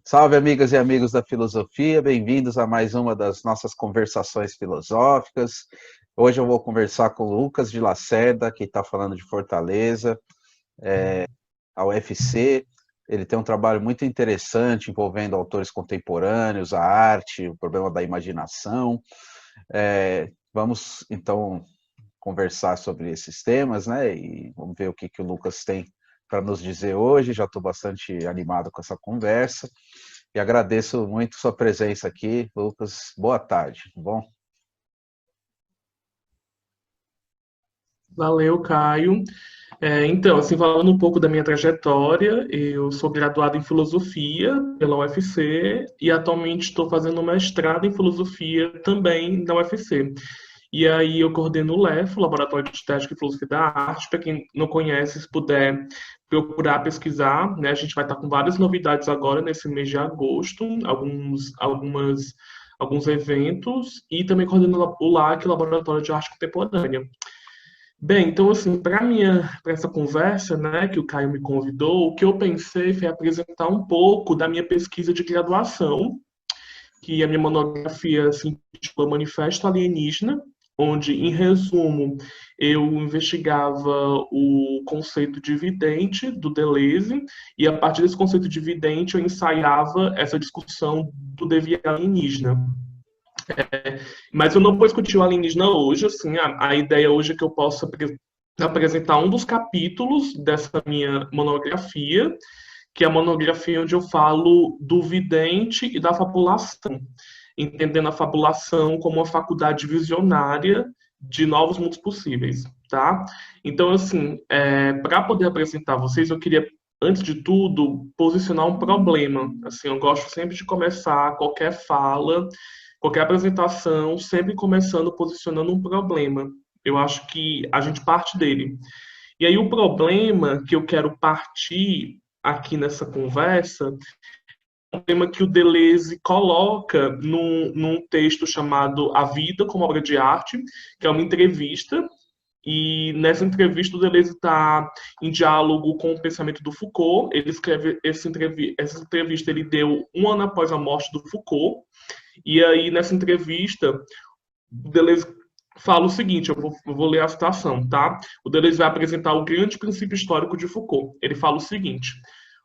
Salve, amigas e amigos da filosofia, bem-vindos a mais uma das nossas conversações filosóficas. Hoje eu vou conversar com o Lucas de Lacerda, que está falando de Fortaleza, a UFC. Ele tem um trabalho muito interessante envolvendo autores contemporâneos, a arte, o problema da imaginação. Vamos então conversar sobre esses temas, né? E vamos ver o que o Lucas tem para nos dizer hoje. Já estou bastante animado com essa conversa. E agradeço muito sua presença aqui, Lucas. Boa tarde, bom? Valeu, Caio. Então, assim, falando um pouco da minha trajetória, eu sou graduado em filosofia pela UFC e atualmente estou fazendo um mestrado em filosofia também na UFC. E aí eu coordeno o LEF, o Laboratório de Estética e Filosofia da Arte. Para quem não conhece, se puder procurar pesquisar, né? A gente vai estar com várias novidades agora nesse mês de agosto, alguns eventos e também coordeno o LAC, Laboratório de Arte Contemporânea. Bem, então assim, para essa conversa, né, que o Caio me convidou, o que eu pensei foi apresentar um pouco da minha pesquisa de graduação, que a minha monografia se intitula Manifesto Alienígena, onde, em resumo, eu investigava o conceito de vidente do Deleuze, e a partir desse conceito de vidente eu ensaiava essa discussão do devier alienígena. Mas eu não vou discutir o alienígena hoje, assim, a ideia hoje é que eu possa apresentar um dos capítulos dessa minha monografia, que é a monografia onde eu falo do vidente e da fabulação, entendendo a fabulação como uma faculdade visionária de novos mundos possíveis, tá? Então, assim, para poder apresentar vocês, eu queria, antes de tudo, posicionar um problema. Assim, eu gosto sempre de começar qualquer fala, qualquer apresentação, sempre começando posicionando um problema. Eu acho que a gente parte dele. E aí o problema que eu quero partir aqui nessa conversa é um tema que o Deleuze coloca num texto chamado A Vida como Obra de Arte, que é uma entrevista, e nessa entrevista o Deleuze está em diálogo com o pensamento do Foucault. Ele escreve essa entrevista, ele deu um ano após a morte do Foucault, e aí nessa entrevista o Deleuze fala o seguinte, eu vou ler a citação, tá? O Deleuze vai apresentar o grande princípio histórico de Foucault. Ele fala o seguinte: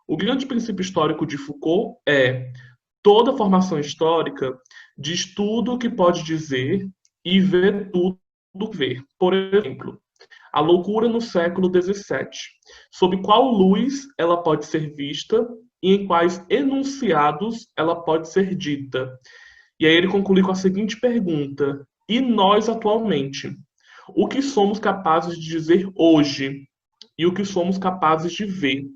o grande princípio histórico de Foucault é toda formação histórica diz tudo o que pode dizer e vê tudo o que vê. Por exemplo, a loucura no século XVII. Sob qual luz ela pode ser vista e em quais enunciados ela pode ser dita? E aí ele conclui com a seguinte pergunta: e nós atualmente? O que somos capazes de dizer hoje? E o que somos capazes de ver?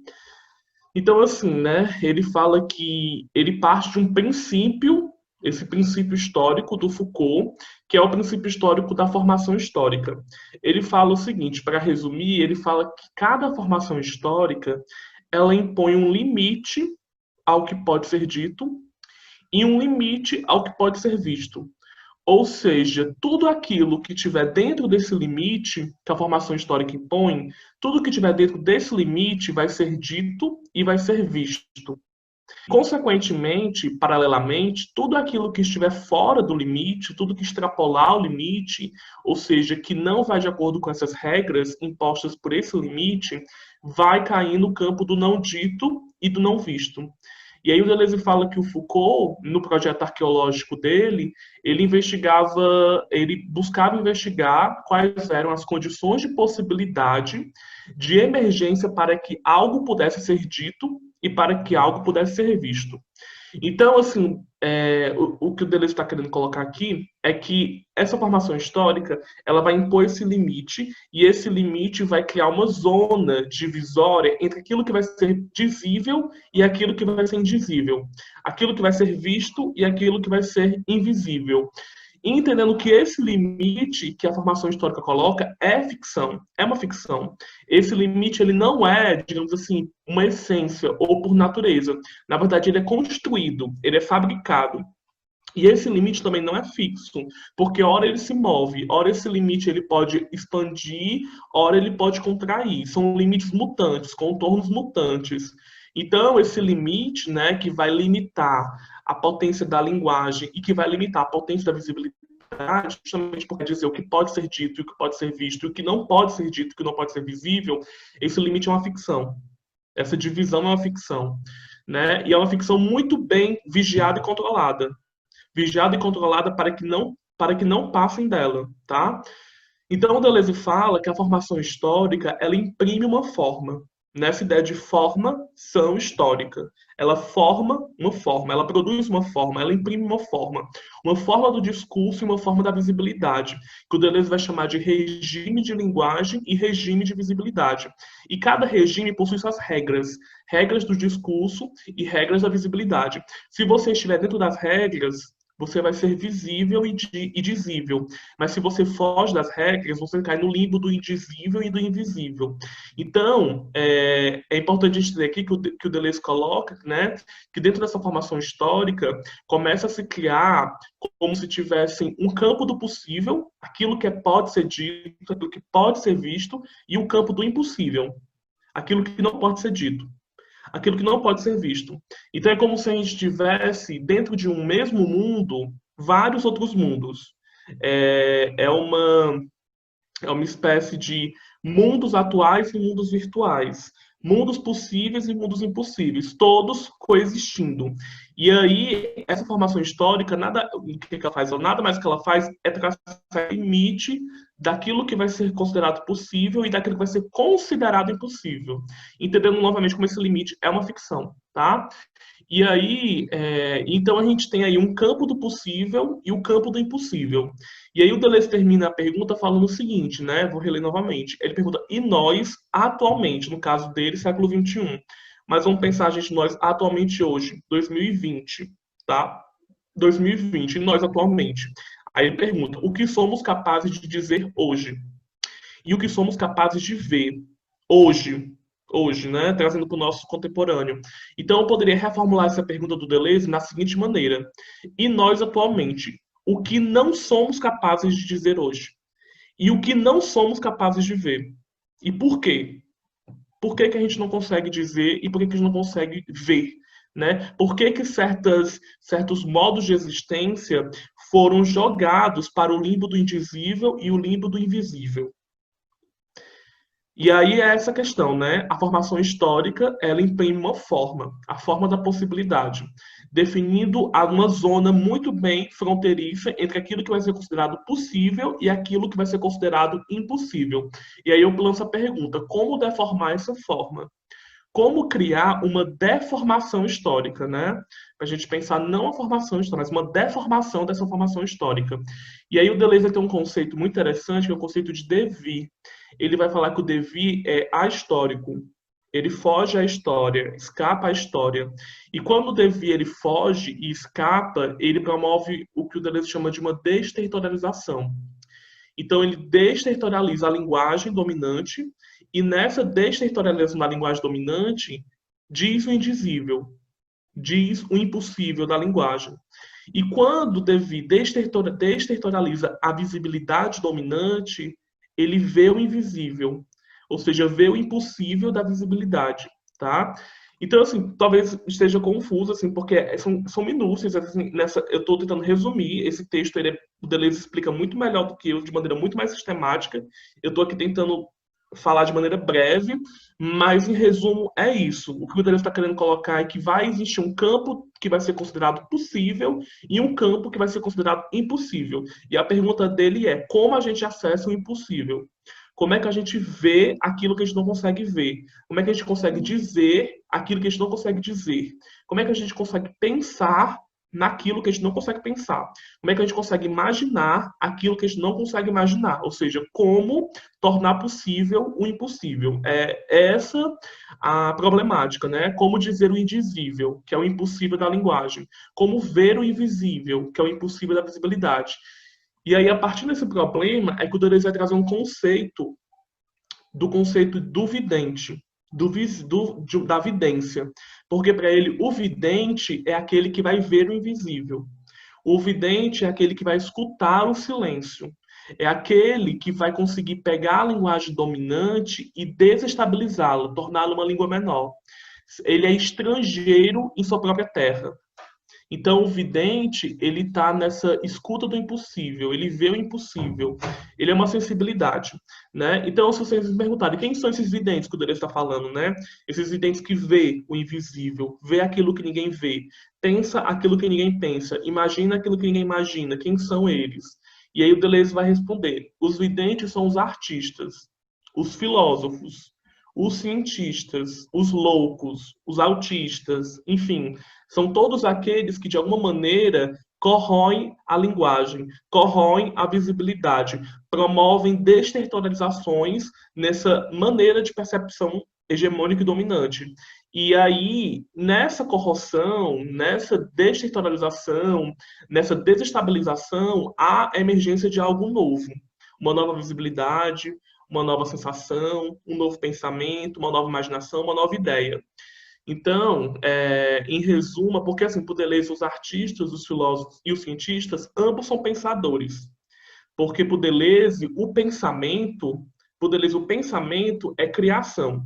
Então, assim, né? Ele fala que ele parte de um princípio, esse princípio histórico do Foucault, que é o princípio histórico da formação histórica. Ele fala o seguinte, para resumir, ele fala que cada formação histórica ela impõe um limite ao que pode ser dito e um limite ao que pode ser visto. Ou seja, tudo aquilo que tiver dentro desse limite que a formação histórica impõe, tudo que tiver dentro desse limite vai ser dito e vai ser visto. Consequentemente, paralelamente, tudo aquilo que estiver fora do limite, tudo que extrapolar o limite, ou seja, que não vai de acordo com essas regras impostas por esse limite, vai cair no campo do não dito e do não visto. E aí o Deleuze fala que o Foucault, no projeto arqueológico dele, ele buscava investigar quais eram as condições de possibilidade de emergência para que algo pudesse ser dito e para que algo pudesse ser visto. Então, assim, o que o Deleuze está querendo colocar aqui é que essa formação histórica ela vai impor esse limite e esse limite vai criar uma zona divisória entre aquilo que vai ser visível e aquilo que vai ser indizível, aquilo que vai ser visto e aquilo que vai ser invisível. E entendendo que esse limite que a formação histórica coloca é ficção, é uma ficção. Esse limite ele não é, digamos assim, uma essência ou por natureza. Na verdade, ele é construído, ele é fabricado. E esse limite também não é fixo, porque ora ele se move, ora esse limite ele pode expandir, ora ele pode contrair. São limites mutantes, contornos mutantes. Então, esse limite, né, que vai limitar a potência da linguagem e que vai limitar a potência da visibilidade, justamente porque dizer o que pode ser dito e o que pode ser visto e o que não pode ser dito e o que não pode ser visível, esse limite é uma ficção. Essa divisão é uma ficção, né? E é uma ficção muito bem vigiada e controlada. Vigiada e controlada para que não passem dela, tá? Então, o Deleuze fala que a formação histórica, ela imprime uma forma. Nessa ideia de formação histórica. Ela forma uma forma, ela produz uma forma, ela imprime uma forma do discurso e uma forma da visibilidade, que o Deleuze vai chamar de regime de linguagem e regime de visibilidade. E cada regime possui suas regras, regras do discurso e regras da visibilidade. Se você estiver dentro das regras, você vai ser visível e dizível. Mas se você foge das regras, você cai no limbo do indizível e do invisível. Então, é importante dizer aqui que o Deleuze coloca, né, que dentro dessa formação histórica, começa a se criar como se tivesse um campo do possível, aquilo que pode ser dito, aquilo que pode ser visto, e o campo do impossível, aquilo que não pode ser dito, aquilo que não pode ser visto. Então é como se a gente tivesse dentro de um mesmo mundo vários outros mundos. É uma espécie de mundos atuais e mundos virtuais, mundos possíveis e mundos impossíveis, todos coexistindo. E aí, essa formação histórica, o que ela faz? Nada mais que ela faz é traçar o limite daquilo que vai ser considerado possível e daquilo que vai ser considerado impossível. Entendendo novamente como esse limite é uma ficção, tá? E aí, então a gente tem aí um campo do possível e o campo do impossível. E aí o Deleuze termina a pergunta falando o seguinte, né? Vou reler novamente. Ele pergunta, e nós, atualmente, no caso dele, século XXI. Mas vamos pensar, gente, nós atualmente hoje, 2020, tá? 2020, e nós atualmente. Aí ele pergunta, o que somos capazes de dizer hoje? E o que somos capazes de ver hoje, né, trazendo para o nosso contemporâneo. Então, eu poderia reformular essa pergunta do Deleuze na seguinte maneira: e nós atualmente, o que não somos capazes de dizer hoje? E o que não somos capazes de ver? E por quê? Por que que a gente não consegue dizer e por que que a gente não consegue ver? Né? Por que que certos modos de existência foram jogados para o limbo do indizível e o limbo do invisível? E aí é essa questão, né? A formação histórica, ela imprime uma forma, a forma da possibilidade, definindo uma zona muito bem fronteiriça entre aquilo que vai ser considerado possível e aquilo que vai ser considerado impossível. E aí eu lanço a pergunta, como deformar essa forma? Como criar uma deformação histórica, né? Para a gente pensar não a formação histórica, mas uma deformação dessa formação histórica. E aí o Deleuze tem um conceito muito interessante, que é o conceito de devir. Ele vai falar que o devir é ahistórico. Ele foge à história, escapa à história. E quando o devir ele foge e escapa, ele promove o que o Deleuze chama de uma desterritorialização. Então, ele desterritorializa a linguagem dominante e nessa desterritorialização da linguagem dominante diz o indizível, diz o impossível da linguagem. E quando Devi desterritorializa a visibilidade dominante, ele vê o invisível, ou seja, vê o impossível da visibilidade, tá? Então, assim, talvez esteja confuso, assim, porque são minúcias, assim, eu estou tentando resumir, esse texto, o Deleuze explica muito melhor do que eu, de maneira muito mais sistemática, eu estou aqui tentando falar de maneira breve, mas, em resumo, é isso. O que o Deleuze está querendo colocar é que vai existir um campo que vai ser considerado possível e um campo que vai ser considerado impossível. E a pergunta dele é, como a gente acessa o impossível? Como é que a gente vê aquilo que a gente não consegue ver? Como é que a gente consegue dizer aquilo que a gente não consegue dizer? Como é que a gente consegue pensar naquilo que a gente não consegue pensar? Como é que a gente consegue imaginar aquilo que a gente não consegue imaginar? Ou seja, como tornar possível o impossível? É essa a problemática, né? Como dizer o indizível, que é o impossível da linguagem? Como ver o invisível, que é o impossível da visibilidade? E aí, a partir desse problema, é que o Deleuze vai trazer um conceito do vidente, da vidência. Porque para ele, o vidente é aquele que vai ver o invisível. O vidente é aquele que vai escutar o silêncio. É aquele que vai conseguir pegar a linguagem dominante e desestabilizá-la, torná-la uma língua menor. ele é estrangeiro em sua própria terra. Então, o vidente, ele está nessa escuta do impossível, ele vê o impossível, ele é uma sensibilidade, né? Então, se vocês me perguntarem, quem são esses videntes que o Deleuze está falando, né? Esses videntes que vê o invisível, vê aquilo que ninguém vê, pensa aquilo que ninguém pensa, imagina aquilo que ninguém imagina, quem são eles? E aí o Deleuze vai responder, os videntes são os artistas, os filósofos, os cientistas, os loucos, os autistas, enfim, são todos aqueles que, de alguma maneira, corroem a linguagem, corroem a visibilidade, promovem desterritorializações nessa maneira de percepção hegemônica e dominante. E aí, nessa corrosão, nessa desterritorialização, nessa desestabilização, há a emergência de algo novo, uma nova visibilidade, uma nova sensação, um novo pensamento, uma nova imaginação, uma nova ideia. Então, em resumo, porque assim, por Deleuze, os artistas, os filósofos e os cientistas, ambos são pensadores. Porque por Deleuze, por Deleuze, o pensamento é criação.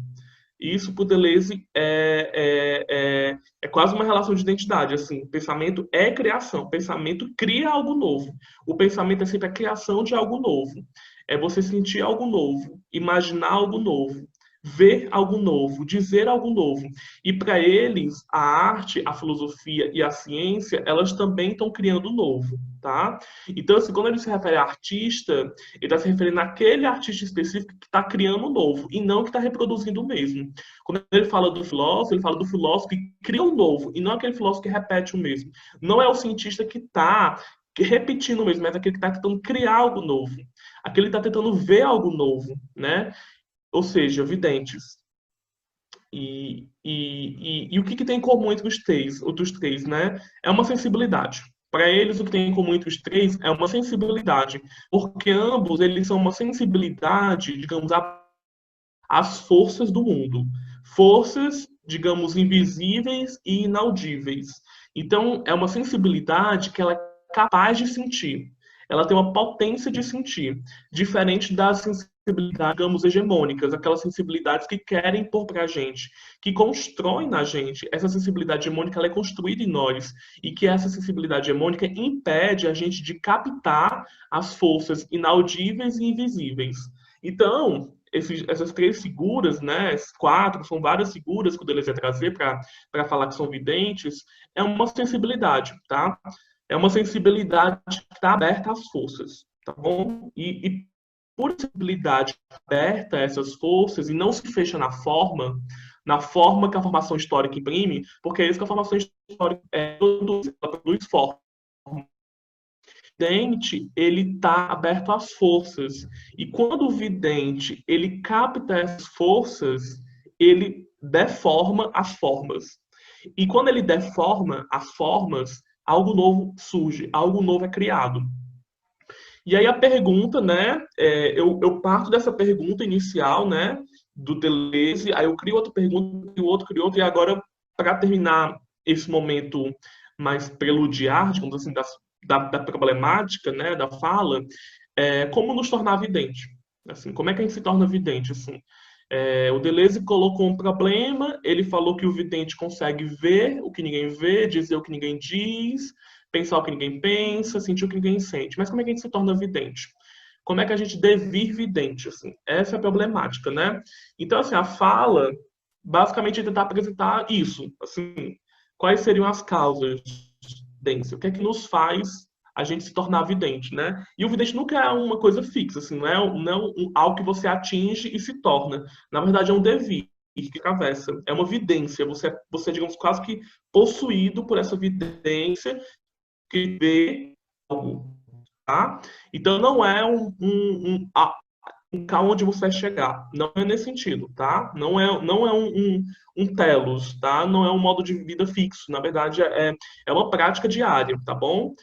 E isso, por Deleuze, é quase uma relação de identidade. Assim, pensamento é criação, pensamento cria algo novo. O pensamento é sempre a criação de algo novo. É você sentir algo novo, imaginar algo novo, ver algo novo, dizer algo novo. E para eles, a arte, a filosofia e a ciência, elas também estão criando novo, tá? Então, assim, quando ele se refere a artista, ele está se referindo àquele artista específico que está criando novo, e não que está reproduzindo o mesmo. Quando ele fala do filósofo, ele fala do filósofo que cria um novo, e não aquele filósofo que repete o mesmo. Não é o cientista que está repetindo o mesmo, mas aquele que está tentando criar algo novo. Aquele que está tentando ver algo novo, né? Ou seja, videntes. E o que tem em comum entre os três, né? É uma sensibilidade. Para eles, o que tem em comum entre os três é uma sensibilidade, porque ambos eles são uma sensibilidade, digamos, às forças do mundo. Forças, digamos, invisíveis e inaudíveis. Então, é uma sensibilidade que ela é capaz de sentir. Ela tem uma potência de sentir, diferente das sensibilidades, digamos, hegemônicas, aquelas sensibilidades que querem pôr para a gente, que constroem na gente. Essa sensibilidade hegemônica ela é construída em nós, e que essa sensibilidade hegemônica impede a gente de captar as forças inaudíveis e invisíveis. Então, essas três figuras, né, quatro, são várias figuras que o Deleuze vai trazer para falar que são videntes, é uma sensibilidade, tá? É uma sensibilidade que está aberta às forças, tá bom? E por sensibilidade aberta a essas forças e não se fecha na forma que a formação histórica imprime, porque é isso que a formação histórica produz forma. O vidente, ele está aberto às forças. E quando o vidente, ele capta essas forças, ele deforma as formas. E quando ele deforma as formas, algo novo surge, algo novo é criado. E aí a pergunta, né, eu parto dessa pergunta inicial, né, do Deleuze, aí eu crio outra pergunta, crio outra, e agora, para terminar esse momento mais preludiar, digamos assim, da problemática, né, da fala, como nos tornar vidente? Assim, como é que a gente se torna vidente? Assim, o Deleuze colocou um problema, ele falou que o vidente consegue ver o que ninguém vê, dizer o que ninguém diz, pensar o que ninguém pensa, sentir o que ninguém sente. Mas como é que a gente se torna vidente? Como é que a gente devir vidente? Assim? Essa é a problemática, né? Então, assim, a fala, basicamente, é tentar apresentar isso. Assim, quais seriam as causas da vidência? O que é que nos faz a gente se tornar vidente, né? E o vidente nunca é uma coisa fixa, assim, não é algo que você atinge e se torna. Na verdade, é um devir que atravessa. É uma vidência. Você, digamos, quase que possuído por essa vidência que vê algo, tá? Então, não é um local onde você vai chegar. Não é nesse sentido, tá? Não é um telos, tá? Não é um modo de vida fixo. Na verdade, é uma prática diária, tá bom?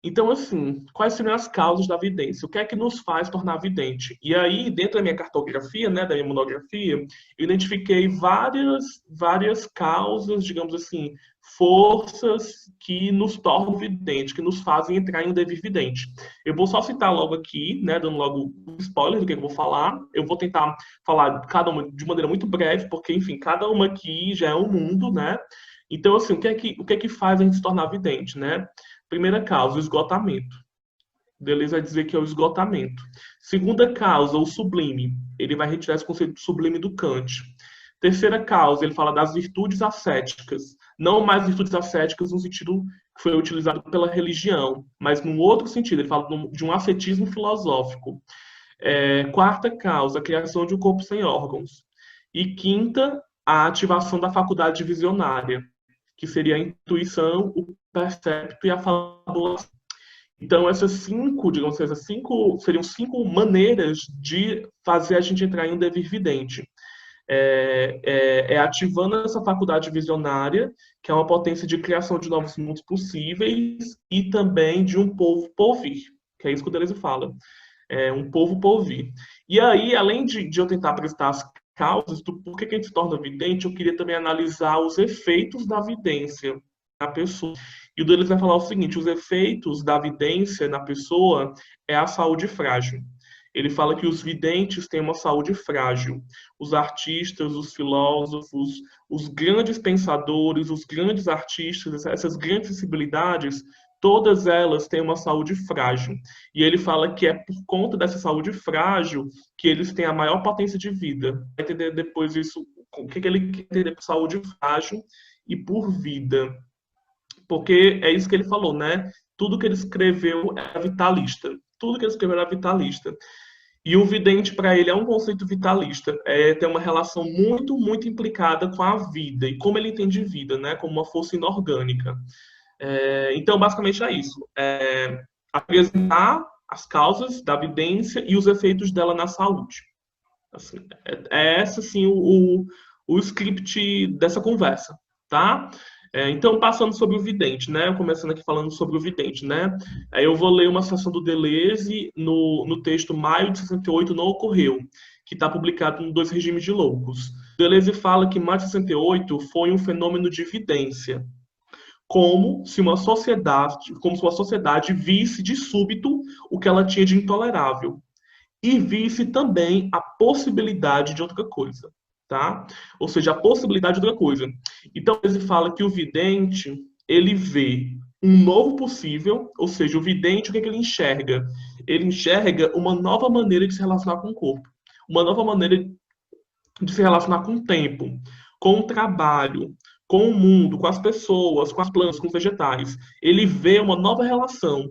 Então, assim, quais seriam as causas da vidência? O que é que nos faz tornar vidente? E aí, dentro da minha cartografia, né, da minha monografia, eu identifiquei várias causas, digamos assim, forças que nos tornam vidente, que nos fazem entrar em um devir vidente. Eu vou só citar logo aqui, né, dando logo um spoiler do que eu vou falar. Eu vou tentar falar cada uma de maneira muito breve, porque, enfim, cada uma aqui já é um mundo, né? Então, assim, o que é que faz a gente se tornar vidente, né? Primeira causa, o esgotamento. Deleuze vai dizer que é o esgotamento. Segunda causa, o sublime. Ele vai retirar esse conceito de sublime do Kant. Terceira causa, ele fala das virtudes ascéticas. Não mais virtudes ascéticas no sentido que foi utilizado pela religião, mas num outro sentido. Ele fala de um ascetismo filosófico. Quarta causa, a criação de um corpo sem órgãos. E quinta, a ativação da faculdade visionária, que seria a intuição, o percepto e a fabulação. Então, essas cinco, digamos assim, seriam cinco maneiras de fazer a gente entrar em um devir vidente. Ativando essa faculdade visionária, que é uma potência de criação de novos mundos possíveis, e também de um povo porvir, que é isso que o Deleuze fala. Um povo porvir. E aí, além de eu tentar apresentar as causas do porquê que a gente se torna vidente, eu queria também analisar os efeitos da vidência na pessoa. E o Deleuze vai falar o seguinte: os efeitos da vidência na pessoa é a saúde frágil. Ele fala que os videntes têm uma saúde frágil. Os artistas, os filósofos, os grandes pensadores, os grandes artistas, essas grandes sensibilidades, todas elas têm uma saúde frágil. E ele fala que é por conta dessa saúde frágil que eles têm a maior potência de vida. Vai entender depois isso, o que ele quer entender por saúde frágil e por vida. Porque é isso que ele falou, né? Tudo que ele escreveu era vitalista. Tudo que ele escreveu era vitalista. E o vidente, para ele, é um conceito vitalista. Tem uma relação muito, muito implicada com a vida. E como ele entende vida, né? Como uma força inorgânica. Então, basicamente, é isso. Apresentar as causas da vidência e os efeitos dela na saúde. Assim, esse, assim, o script dessa conversa, tá? Então, passando sobre o vidente, né? Começando aqui falando sobre o vidente, né? Eu vou ler uma citação do Deleuze no texto Maio de 68 não ocorreu, que está publicado no Dois Regimes de Loucos. Deleuze fala que Maio de 68 foi um fenômeno de vidência, como se uma sociedade visse de súbito o que ela tinha de intolerável e visse também a possibilidade de outra coisa, tá? Ou seja, a possibilidade de outra coisa. Então, ele fala que o vidente, ele vê um novo possível, ou seja, o vidente, o que é que ele enxerga? Ele enxerga uma nova maneira de se relacionar com o corpo, uma nova maneira de se relacionar com o tempo, com o trabalho, com o mundo, com as pessoas, com as plantas, com os vegetais. Ele vê uma nova relação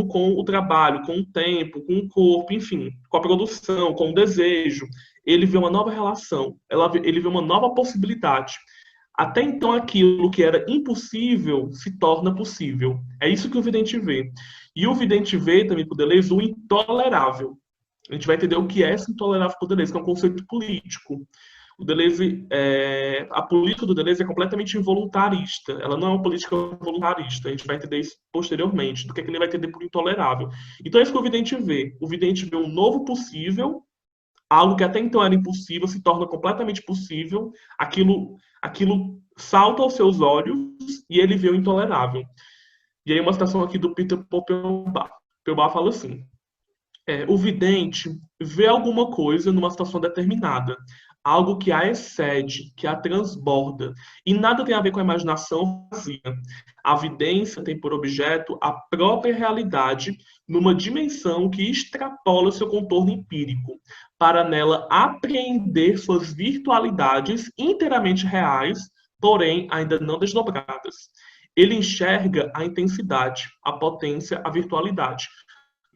com o trabalho, com o tempo, com o corpo, enfim, com a produção, com o desejo. Ele vê uma nova relação, ele vê uma nova possibilidade. Até então, aquilo que era impossível se torna possível. É isso que o vidente vê. E o vidente vê também, por Deleuze, o intolerável. A gente vai entender o que é esse intolerável por Deleuze, que é um conceito político. O Deleuze, a política do Deleuze é completamente involuntarista. Ela não é uma política voluntarista. A gente vai entender isso posteriormente, do que ele vai entender por intolerável. Então é isso que o vidente vê. O vidente vê um novo possível, algo que até então era impossível se torna completamente possível. Aquilo salta aos seus olhos e ele vê o intolerável. E aí uma citação aqui do Peter Popelbach. Popelbach fala assim: o vidente vê alguma coisa numa situação determinada, algo que a excede, que a transborda, e nada tem a ver com a imaginação vazia. A vidência tem por objeto a própria realidade numa dimensão que extrapola seu contorno empírico, para nela apreender suas virtualidades inteiramente reais, porém ainda não desdobradas. Ele enxerga a intensidade, a potência, a virtualidade.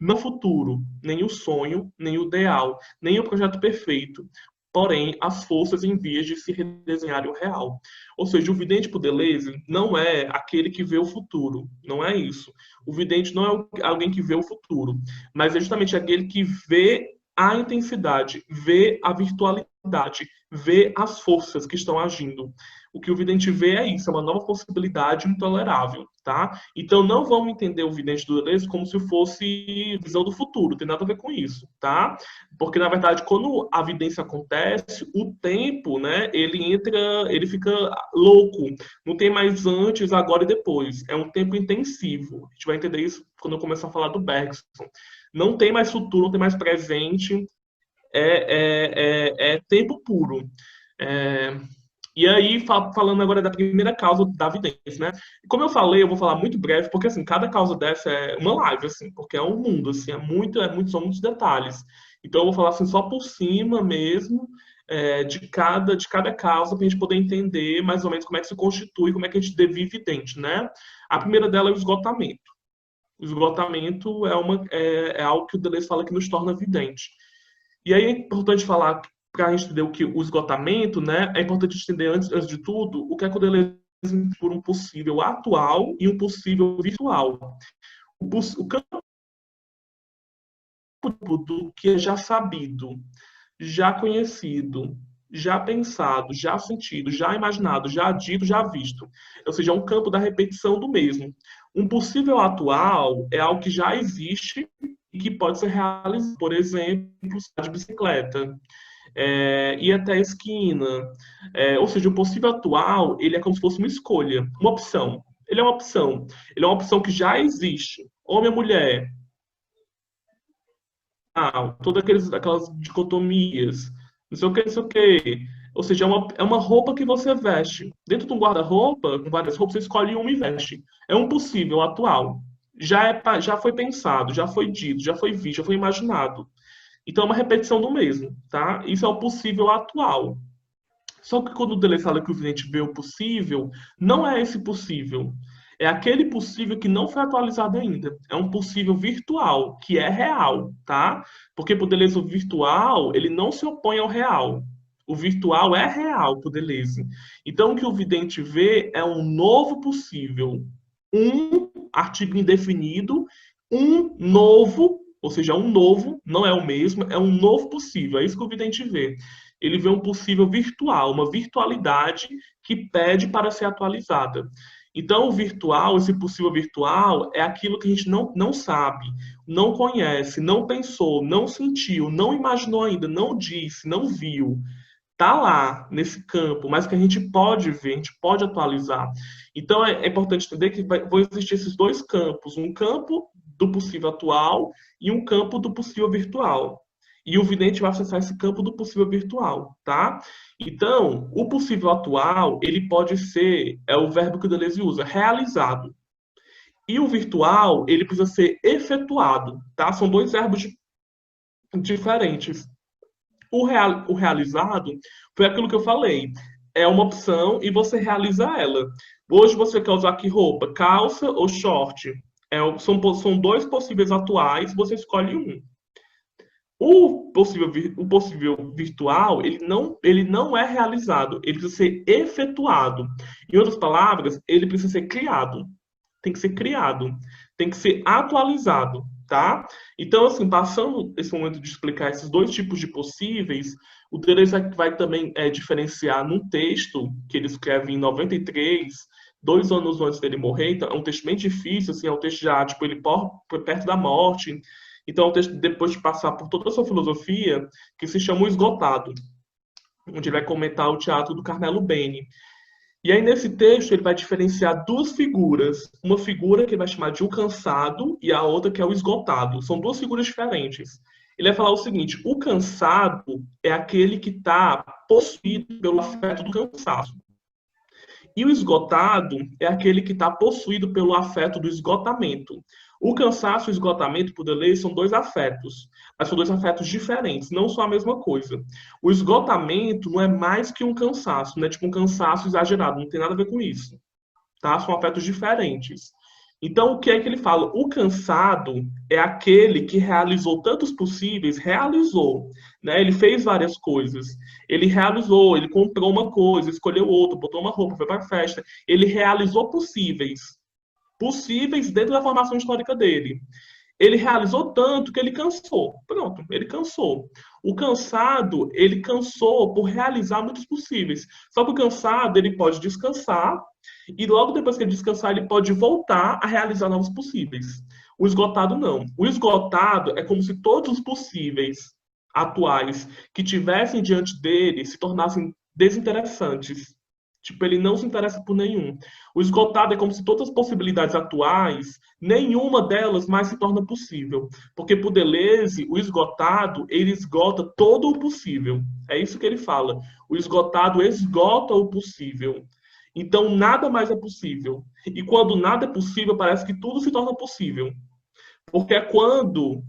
Não o futuro, nem o sonho, nem o ideal, nem o projeto perfeito, porém as forças em vias de se redesenharem o real. Ou seja, o vidente por Deleuze não é aquele que vê o futuro, não é isso. O vidente não é alguém que vê o futuro, mas é justamente aquele que vê a intensidade, vê a virtualidade, vê as forças que estão agindo. O que o vidente vê é isso, é uma nova possibilidade intolerável, tá? Então não vamos entender o vidente do Deleuze como se fosse visão do futuro, tem nada a ver com isso, tá? Porque na verdade quando a vidência acontece, o tempo, né, ele fica louco, não tem mais antes, agora e depois, é um tempo intensivo. A gente vai entender isso quando eu começar a falar do Bergson. Não tem mais futuro, não tem mais presente, é tempo puro. É, e aí, falando agora da primeira causa da vidência, né? Como eu falei, eu vou falar muito breve, porque assim, cada causa dessa é uma live, assim, porque é um mundo, assim, são muitos detalhes. Então eu vou falar assim só por cima mesmo, de cada causa, para a gente poder entender mais ou menos como é que se constitui, como é que a gente devia vidente, né? A primeira dela é o esgotamento. O esgotamento é algo que o Deleuze fala que nos torna vidente. E aí é importante falar, para a gente entender o esgotamento, né, é importante entender, antes de tudo, o que é que o Deleuze entende por um possível atual e um possível virtual. O campo do que é já sabido, já conhecido, já pensado, já sentido, já imaginado, já dito, já visto. Ou seja, é um campo da repetição do mesmo. Um possível atual é algo que já existe e que pode ser realizado, por exemplo, de bicicleta, ir até a esquina. Ou seja, o possível atual, ele é como se fosse uma escolha, uma opção. Ele é uma opção. Ele é uma opção que já existe. Homem ou mulher, todas aquelas dicotomias, não sei o que, não sei o que. Ou seja, é uma roupa que você veste. Dentro de um guarda-roupa, com várias roupas, você escolhe uma e veste. É um possível atual. Já foi pensado, já foi dito, já foi visto, já foi imaginado. Então é uma repetição do mesmo, tá? Isso é o possível atual. Só que quando o Deleuze fala que o vidente vê o possível, não é esse possível. É aquele possível que não foi atualizado ainda. É um possível virtual, que é real, tá? Porque para o Deleuze o virtual, ele não se opõe ao real. O virtual é real para o Deleuze. Então o que o vidente vê é um novo possível. Um artigo indefinido, um novo, ou seja, um novo, não é o mesmo, é um novo possível. É isso que o vidente vê. Ele vê um possível virtual, uma virtualidade que pede para ser atualizada. Então, o virtual, esse possível virtual, é aquilo que a gente não sabe, não conhece, não pensou, não sentiu, não imaginou ainda, não disse, não viu. Está lá, nesse campo, mas que a gente pode ver, a gente pode atualizar. Então, é importante entender que vão existir esses dois campos, um campo do possível atual e um campo do possível virtual. E o vidente vai acessar esse campo do possível virtual, tá? Então, o possível atual, ele pode ser, é o verbo que o Deleuze usa, realizado. E o virtual, ele precisa ser efetuado, tá? São dois verbos diferentes. O realizado foi aquilo que eu falei. É uma opção e você realiza ela. Hoje você quer usar que roupa? Calça ou short? São dois possíveis atuais, você escolhe um. O possível virtual, ele não é realizado, ele precisa ser efetuado. Em outras palavras, ele precisa ser criado. Tem que ser criado, tem que ser atualizado, tá? Então, assim, passando esse momento de explicar esses dois tipos de possíveis, o Deleuze vai também diferenciar num texto que ele escreve em 93, 2 anos antes dele morrer. Então, é um texto bem difícil, assim, é um texto já, tipo, ele por perto da morte. Então, é um texto, depois de passar por toda a sua filosofia, que se chama O Esgotado, onde ele vai comentar o teatro do Carmelo Beni. E aí, nesse texto, ele vai diferenciar duas figuras. Uma figura que ele vai chamar de o cansado e a outra que é o esgotado. São duas figuras diferentes. Ele vai falar o seguinte: o cansado é aquele que está possuído pelo afeto do cansaço. E o esgotado é aquele que está possuído pelo afeto do esgotamento. O cansaço e o esgotamento, por Deleuze, são dois afetos, mas são dois afetos diferentes, não são a mesma coisa. O esgotamento não é mais que um cansaço, não é tipo um cansaço exagerado, não tem nada a ver com isso. Tá? São afetos diferentes. Então, o que é que ele fala? O cansado é aquele que realizou tantos possíveis, realizou, né? Ele fez várias coisas. Ele realizou, ele comprou uma coisa, escolheu outra, botou uma roupa, foi para a festa. Ele realizou possíveis dentro da formação histórica dele. ele realizou tanto que ele cansou. Pronto, ele cansou. O cansado, ele cansou por realizar muitos possíveis. Só que o cansado, ele pode descansar e logo depois que ele descansar, ele pode voltar a realizar novos possíveis. O esgotado não. O esgotado é como se todos os possíveis atuais que tivessem diante dele se tornassem desinteressantes. Tipo, ele não se interessa por nenhum. O esgotado é como se todas as possibilidades atuais, nenhuma delas mais se torna possível. Porque por Deleuze, o esgotado, ele esgota todo o possível. É isso que ele fala. O esgotado esgota o possível. Então, nada mais é possível. E quando nada é possível, parece que tudo se torna possível. Porque é quando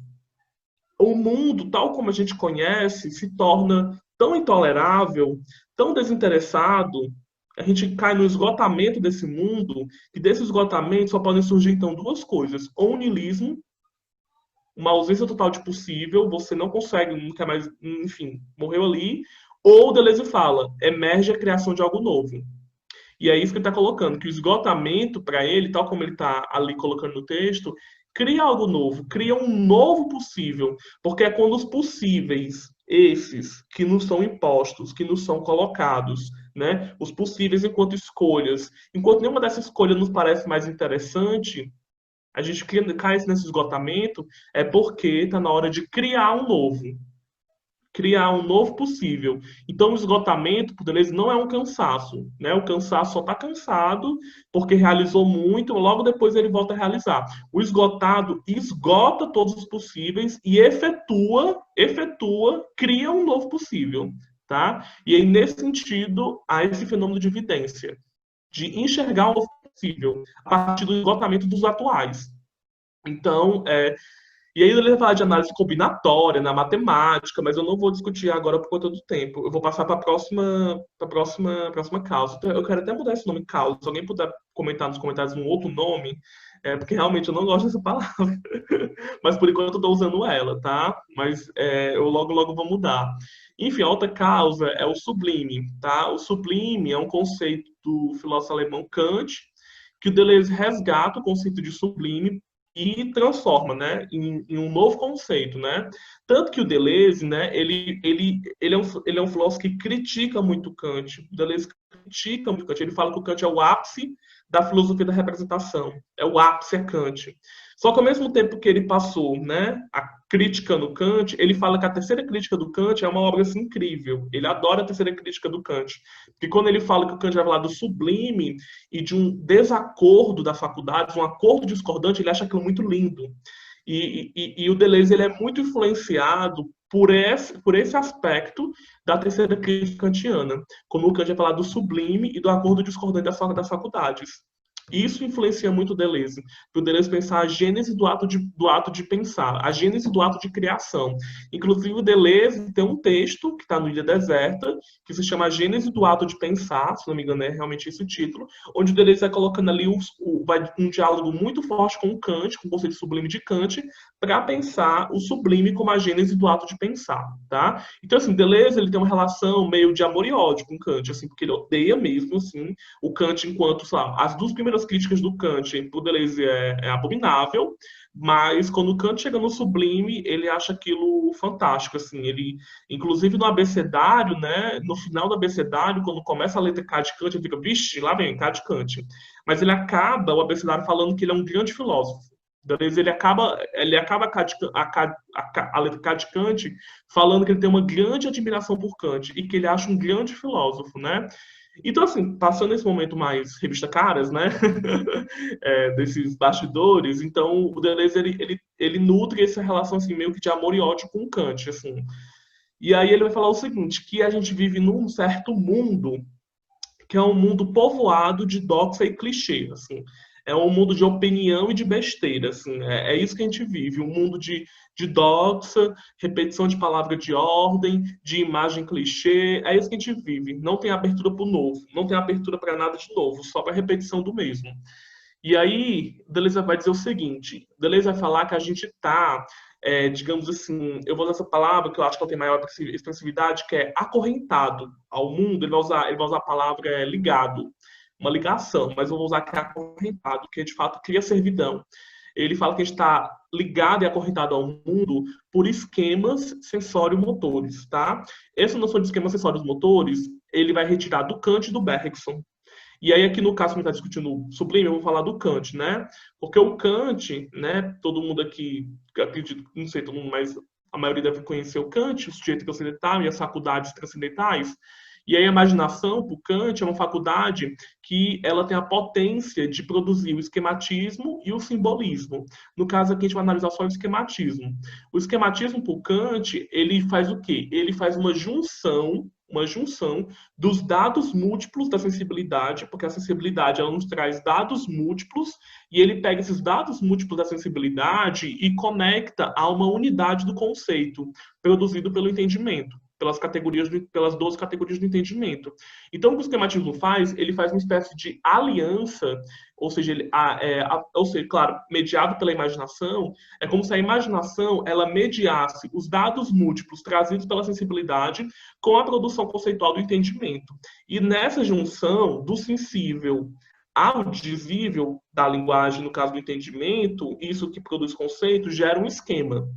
o mundo, tal como a gente conhece, se torna tão intolerável, tão desinteressado, a gente cai no esgotamento desse mundo, e desse esgotamento só podem surgir, então, duas coisas. Ou o niilismo, uma ausência total de possível, você não consegue, não quer mais, enfim, morreu ali. Ou Deleuze fala, emerge a criação de algo novo. E é isso que ele está colocando, que o esgotamento, para ele, tal como ele está ali colocando no texto, cria algo novo, cria um novo possível, porque é quando os possíveis, esses que nos são impostos, que nos são colocados, né, os possíveis enquanto escolhas, enquanto nenhuma dessas escolhas nos parece mais interessante, a gente cai nesse esgotamento, é porque está na hora de criar um novo possível. Então, o esgotamento, por Deleuze, não é um cansaço, né? O cansaço só está cansado porque realizou muito, logo depois ele volta a realizar. O esgotado esgota todos os possíveis e cria um novo possível, tá? E aí, nesse sentido, há esse fenômeno de evidência, de enxergar um novo possível a partir do esgotamento dos atuais. Então, e aí ele vai falar de análise combinatória na matemática, mas eu não vou discutir agora por conta do tempo. Eu vou passar para a próxima causa. Então, eu quero até mudar esse nome causa. Se alguém puder comentar nos comentários um outro nome, porque realmente eu não gosto dessa palavra. Mas por enquanto eu estou usando ela, tá? Mas eu logo logo vou mudar. Enfim, a outra causa é o sublime, tá? O sublime é um conceito do filósofo alemão Kant, que o Deleuze resgata o conceito de sublime e transforma, né, em um novo conceito, né? Tanto que o Deleuze, né, ele é um filósofo que critica muito Kant. O Deleuze critica muito Kant. Ele fala que o Kant é o ápice da filosofia da representação. É o ápice é Kant. Só que ao mesmo tempo que ele passou, né, a crítica no Kant, ele fala que a terceira crítica do Kant é uma obra assim, incrível. Ele adora a terceira crítica do Kant. Porque quando ele fala que o Kant vai falar do sublime e de um desacordo das faculdades, um acordo discordante, ele acha aquilo muito lindo. E o Deleuze ele é muito influenciado por esse aspecto da terceira crítica kantiana, quando o Kant vai falar do sublime e do acordo discordante das faculdades. Isso influencia muito o Deleuze. O Deleuze pensar a gênese do ato de pensar, a gênese do ato de criação. Inclusive, o Deleuze tem um texto que está no Ilha Deserta, que se chama A Gênese do Ato de Pensar, se não me engano é realmente esse o título, onde o Deleuze vai colocando ali um diálogo muito forte com o Kant, com o conceito sublime de Kant, para pensar o sublime como a gênese do ato de pensar, tá? Então, assim, Deleuze ele tem uma relação meio de amor e ódio com Kant, assim, porque ele odeia mesmo, assim, o Kant enquanto, sei lá, as duas primeiras críticas do Kant por Deleuze é abominável, mas quando o Kant chega no sublime, ele acha aquilo fantástico, assim, ele, inclusive no abecedário, né, no final do abecedário, quando começa a letra K de Kant, ele fica, vixe, lá vem, K de Kant. Mas ele acaba, o abecedário, falando que ele é um grande filósofo. Deleuze, ele acaba a letra K de Kant falando que ele tem uma grande admiração por Kant e que ele acha um grande filósofo, né? Então, assim, passando esse momento mais revista Caras, né? Desses bastidores, então o Deleuze, ele nutre essa relação, assim, meio que de amor e ódio com Kant, assim. E aí ele vai falar o seguinte, que a gente vive num certo mundo, que é um mundo povoado de doxa e clichê, assim. É um mundo de opinião e de besteira, assim. É isso que a gente vive, um mundo de doxa, repetição de palavra de ordem, de imagem clichê. É isso que a gente vive. Não tem abertura para o novo, não tem abertura para nada de novo, só para repetição do mesmo. E aí, Deleuze vai dizer o seguinte: Deleuze vai falar que a gente está, digamos assim, eu vou usar essa palavra que eu acho que ela tem maior expressividade, que é acorrentado ao mundo. Ele vai usar a palavra ligado, uma ligação, mas eu vou usar que é acorrentado, que de fato cria servidão. ele fala que a gente está ligado e acorrentado ao mundo por esquemas sensório-motores, tá? Essa noção de esquemas sensórios-motores, ele vai retirar do Kant e do Bergson. E aí, aqui no caso que a gente está discutindo o Sublime, eu vou falar do Kant, né? Porque o Kant, né, todo mundo aqui, acredito, não sei todo mundo, mas a maioria deve conhecer o Kant, o sujeito transcendental e as faculdades transcendentais. E aí a imaginação, para o Kant, é uma faculdade que ela tem a potência de produzir o esquematismo e o simbolismo. No caso aqui, a gente vai analisar só o esquematismo. O esquematismo, para o Kant, ele faz o quê? Ele faz uma junção dos dados múltiplos da sensibilidade, porque a sensibilidade ela nos traz dados múltiplos, e ele pega esses dados múltiplos da sensibilidade e conecta a uma unidade do conceito, produzido pelo entendimento, pelas 12 categorias do entendimento. Então, o que o esquematismo faz? Ele faz uma espécie de aliança, ou seja, claro, mediado pela imaginação, é como se a imaginação ela mediasse os dados múltiplos trazidos pela sensibilidade com a produção conceitual do entendimento. E nessa junção do sensível ao dizível da linguagem, no caso do entendimento, isso que produz conceito, gera um esquema.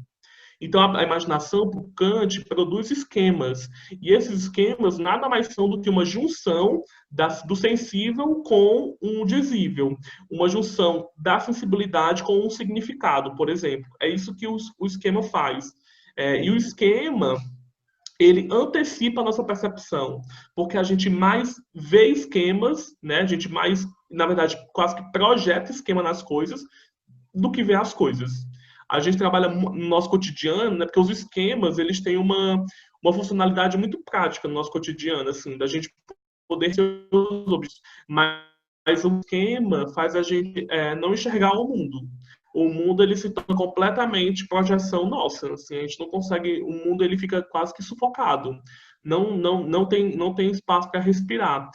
Então, a imaginação, por Kant, produz esquemas. E esses esquemas nada mais são do que uma junção do sensível com um dizível. Uma junção da sensibilidade com um significado, por exemplo. É isso que o esquema faz. E o esquema, ele antecipa a nossa percepção, porque a gente mais vê esquemas, né? A gente mais, na verdade, quase que projeta esquema nas coisas do que vê as coisas. A gente trabalha no nosso cotidiano, né? Porque os esquemas, eles têm uma funcionalidade muito prática no nosso cotidiano, assim, da gente poder ser os objetos. Mas o esquema faz a gente não enxergar o mundo. O mundo ele se torna completamente projeção nossa. Assim, a gente não consegue, o mundo ele fica quase que sufocado. Não tem espaço para respirar.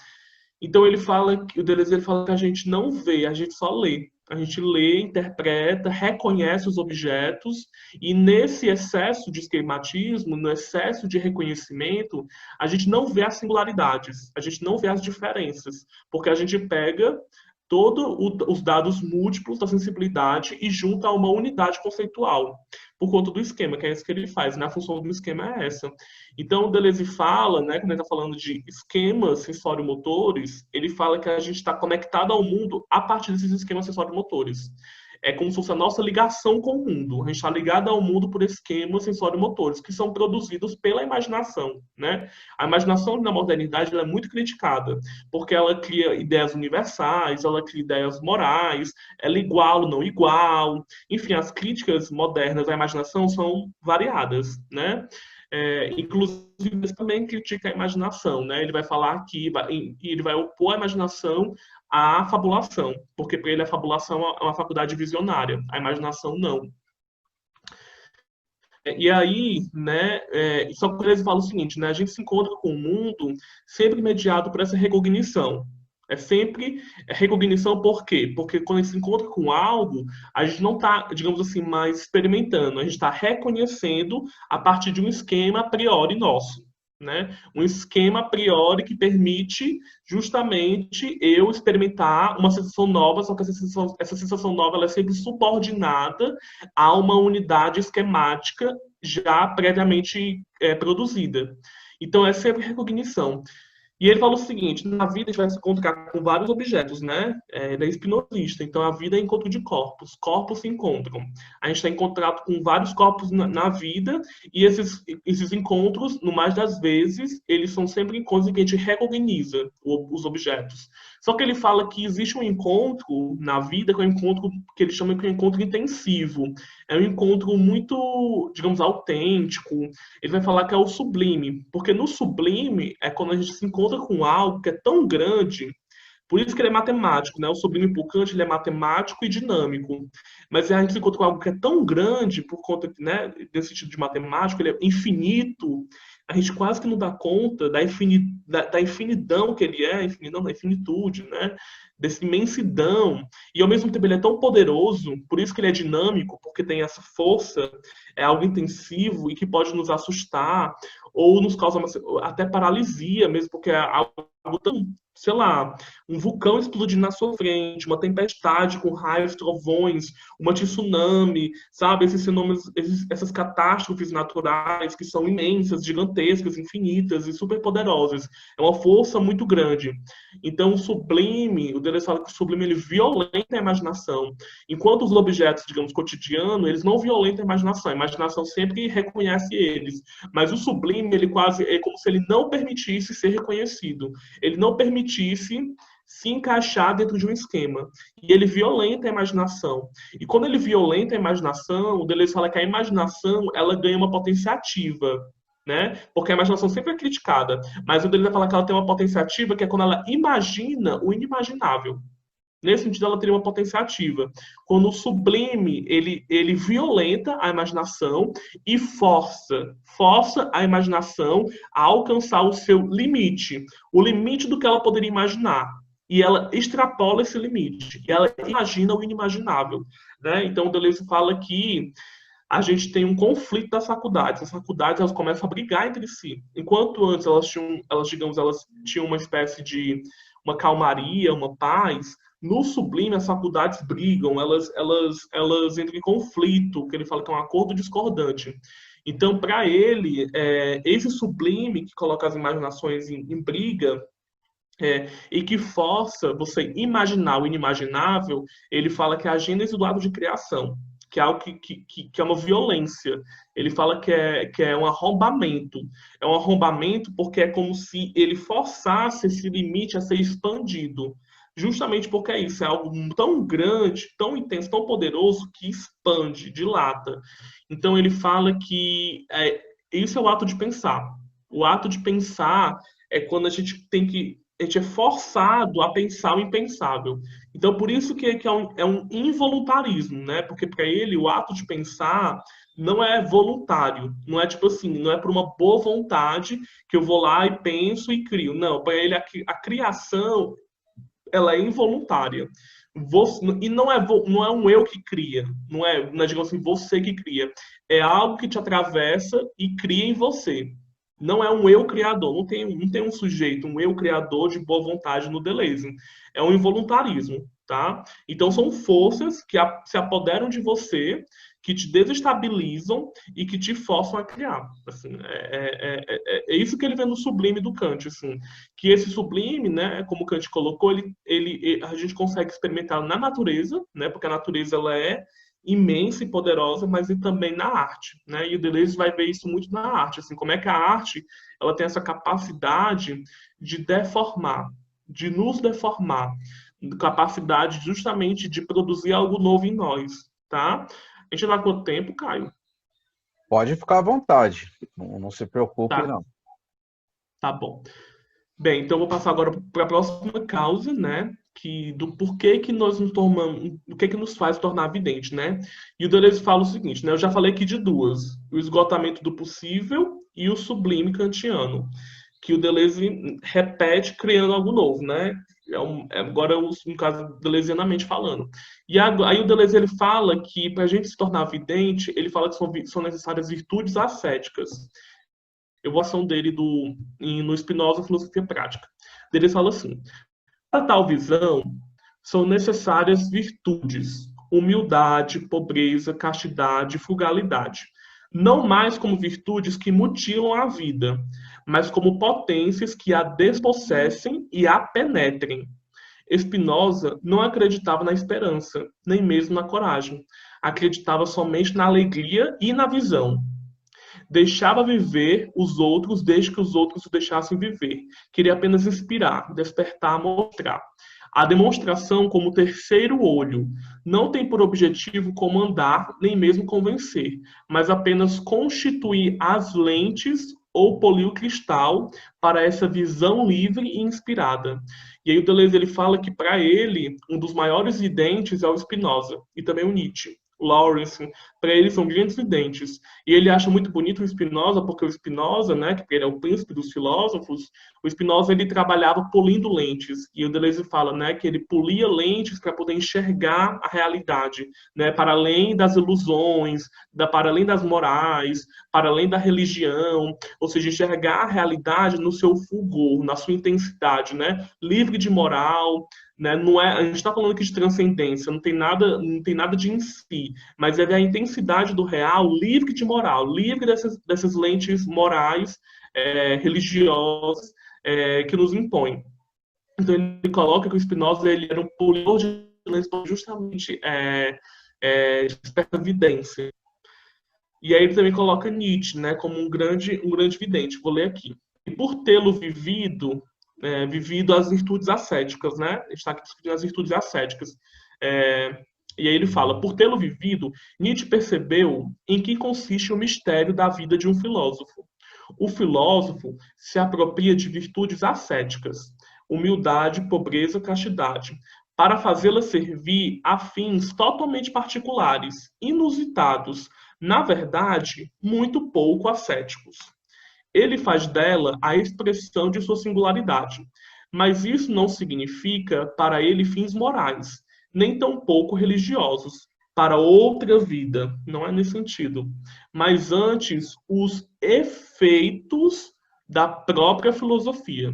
Então o Deleuze ele fala que a gente não vê, a gente só lê. A gente lê, interpreta, reconhece os objetos, e nesse excesso de esquematismo, no excesso de reconhecimento, a gente não vê as singularidades, a gente não vê as diferenças, porque a gente pega todos os dados múltiplos da sensibilidade e junta a uma unidade conceitual, por conta do esquema, que é isso que ele faz, né? A função do esquema é essa. Então, o Deleuze fala, né, quando ele está falando de esquemas sensório-motores, ele fala que a gente está conectado ao mundo a partir desses esquemas sensório-motores. É como se fosse a nossa ligação com o mundo. A gente está ligado ao mundo por esquemas sensório-motores, que são produzidos pela imaginação, né? A imaginação na modernidade ela é muito criticada, porque ela cria ideias universais, ela cria ideias morais, ela iguala ou não igual. Enfim, as críticas modernas à imaginação são variadas, né? Inclusive, ele também critica a imaginação, né? Ele vai falar que ele vai opor a imaginação à fabulação, porque para ele a fabulação é uma faculdade visionária, a imaginação não. E aí, né, só que eles falam o seguinte, né, a gente se encontra com o mundo sempre mediado por essa recognição. É sempre recognição por quê? Porque quando a gente se encontra com algo, a gente não está, digamos assim, mais experimentando, a gente está reconhecendo a partir de um esquema a priori nosso. Né? Um esquema a priori que permite justamente eu experimentar uma sensação nova, só que essa sensação nova ela é sempre subordinada a uma unidade esquemática já previamente produzida. Então, é sempre recognição. E ele fala o seguinte, na vida a gente vai se encontrar com vários objetos, né? Ele é espinosista, então a vida é encontro de corpos. Corpos se encontram. A gente está em contato com vários corpos na vida, e esses encontros, no mais das vezes, eles são sempre encontros em que a gente recogniza os objetos. Só que ele fala que existe um encontro na vida, que é um encontro que ele chama de um encontro intensivo. É um encontro muito, digamos, autêntico. Ele vai falar que é o sublime, porque no sublime é quando a gente se encontra com algo que é tão grande, por isso que ele é matemático, né? O sublime por Kant, ele é matemático e dinâmico. Mas a gente se encontra com algo que é tão grande, por conta, né, desse sentido de matemático, ele é infinito, a gente quase que não dá conta da infinidão que ele é, infinidão, da infinitude, né? Dessa imensidão. E ao mesmo tempo ele é tão poderoso, por isso que ele é dinâmico, porque tem essa força, é algo intensivo e que pode nos assustar ou nos causar até paralisia mesmo, porque é algo tão, sei lá, um vulcão explodindo na sua frente, uma tempestade com raios, trovões, uma tsunami, sabe? Esses fenômenos, essas catástrofes naturais que são imensas, gigantescas, infinitas e super poderosas. É uma força muito grande. Então, o sublime, o Deleuze fala que o sublime ele violenta a imaginação, enquanto os objetos, digamos, cotidianos, eles não violentam a imaginação sempre reconhece eles, mas o sublime, ele quase é como se ele não permitisse ser reconhecido, ele não permitisse se encaixar dentro de um esquema. E ele violenta a imaginação. E quando ele violenta a imaginação, o Deleuze fala que a imaginação ela ganha uma potência ativa, né? Porque a imaginação sempre é criticada, mas o Deleuze vai falar que ela tem uma potência ativa que é quando ela imagina o inimaginável. Nesse sentido, ela teria uma potência ativa. Quando o sublime, ele violenta a imaginação e força a imaginação a alcançar o seu limite, o limite do que ela poderia imaginar. E ela extrapola esse limite, e ela imagina o inimaginável. Né? Então, o Deleuze fala que a gente tem um conflito das faculdades. As faculdades elas começam a brigar entre si. Enquanto antes elas tinham uma espécie de uma calmaria, uma paz, no sublime as faculdades brigam, elas entram em conflito, que ele fala que é um acordo discordante. Então, para ele, esse sublime que coloca as imaginações em briga, e que força você imaginar o inimaginável, ele fala que é a gênese do ato de criação, que é algo que é uma violência. Ele fala que é um arrombamento. É um arrombamento porque é como se ele forçasse esse limite a ser expandido. Justamente porque é isso, é algo tão grande, tão intenso, tão poderoso, que expande, dilata. Então ele fala que isso é o ato de pensar. O ato de pensar é quando a gente é forçado a pensar o impensável. Então, por isso que é um involuntarismo, né? Porque para ele, o ato de pensar não é voluntário. Não é tipo assim, não é por uma boa vontade que eu vou lá e penso e crio. Não, para ele, a criação, ela é involuntária. E não é um eu que cria. Não é, digamos assim, você que cria. É algo que te atravessa e cria em você. Não é um eu criador, não tem um sujeito, um eu criador de boa vontade no Deleuze. É um involuntarismo, tá? Então são forças que se apoderam de você, que te desestabilizam e que te forçam a criar. Assim, é isso que ele vê no sublime do Kant, assim, que esse sublime, né, como o Kant colocou, a gente consegue experimentar na natureza, né, porque a natureza ela é imensa e poderosa, mas e também na arte, né? E o Deleuze vai ver isso muito na arte, assim, como é que a arte ela tem essa capacidade de deformar, de nos deformar, capacidade justamente de produzir algo novo em nós, tá? A gente dá quanto tempo, Caio? Pode ficar à vontade, não se preocupe, Tá, não. tá bom. Bem, então eu vou passar agora para a próxima causa, né? Do porquê que nós nos tornamos, o que que nos faz tornar vidente, né? E o Deleuze fala o seguinte, né? Eu já falei aqui de duas, o esgotamento do possível e o sublime kantiano, que o Deleuze repete criando algo novo, né? Agora, no caso, deleuzianamente falando. E aí o Deleuze ele fala que para a gente se tornar vidente, ele fala que são necessárias virtudes ascéticas. Evolução dele no Spinoza, Filosofia Prática. Ele fala assim: para tal visão, são necessárias virtudes, humildade, pobreza, castidade, frugalidade. Não mais como virtudes que mutilam a vida, mas como potências que a despossessem e a penetrem. Spinoza não acreditava na esperança, nem mesmo na coragem. Acreditava somente na alegria e na visão. Deixava viver os outros desde que os outros o deixassem viver. Queria apenas inspirar, despertar, mostrar. A demonstração como terceiro olho não tem por objetivo comandar nem mesmo convencer, mas apenas constituir as lentes ou polir o cristal para essa visão livre e inspirada. E aí o Deleuze ele fala que para ele um dos maiores videntes é o Spinoza e também o Nietzsche. Lawrence, para ele são grandes videntes. E ele acha muito bonito o Spinoza, porque o Spinoza, né, que ele é o príncipe dos filósofos, o Spinoza ele trabalhava polindo lentes. E o Deleuze fala, né, que ele polia lentes para poder enxergar a realidade, né, para além das ilusões, para além das morais, para além da religião, ou seja, enxergar a realidade no seu fulgor, na sua intensidade, né, livre de moral, né? Não é, a gente está falando aqui de transcendência, não tem nada de em si, mas é da intensidade do real, livre de moral, livre dessas lentes morais, religiosas, que nos impõem. Então ele coloca que o Spinoza ele era um polior de lentes justamente desperta evidência. E aí ele também coloca Nietzsche, né, como um grande vidente. Vou ler aqui. E por tê-lo vivido as virtudes ascéticas, né? A gente está aqui discutindo as virtudes ascéticas. E aí ele fala, por tê-lo vivido, Nietzsche percebeu em que consiste o mistério da vida de um filósofo. O filósofo se apropria de virtudes ascéticas, humildade, pobreza, castidade, para fazê-la servir a fins totalmente particulares, inusitados, na verdade, muito pouco ascéticos. Ele faz dela a expressão de sua singularidade, mas isso não significa para ele fins morais, nem tampouco religiosos, para outra vida, não é nesse sentido, mas antes os efeitos da própria filosofia.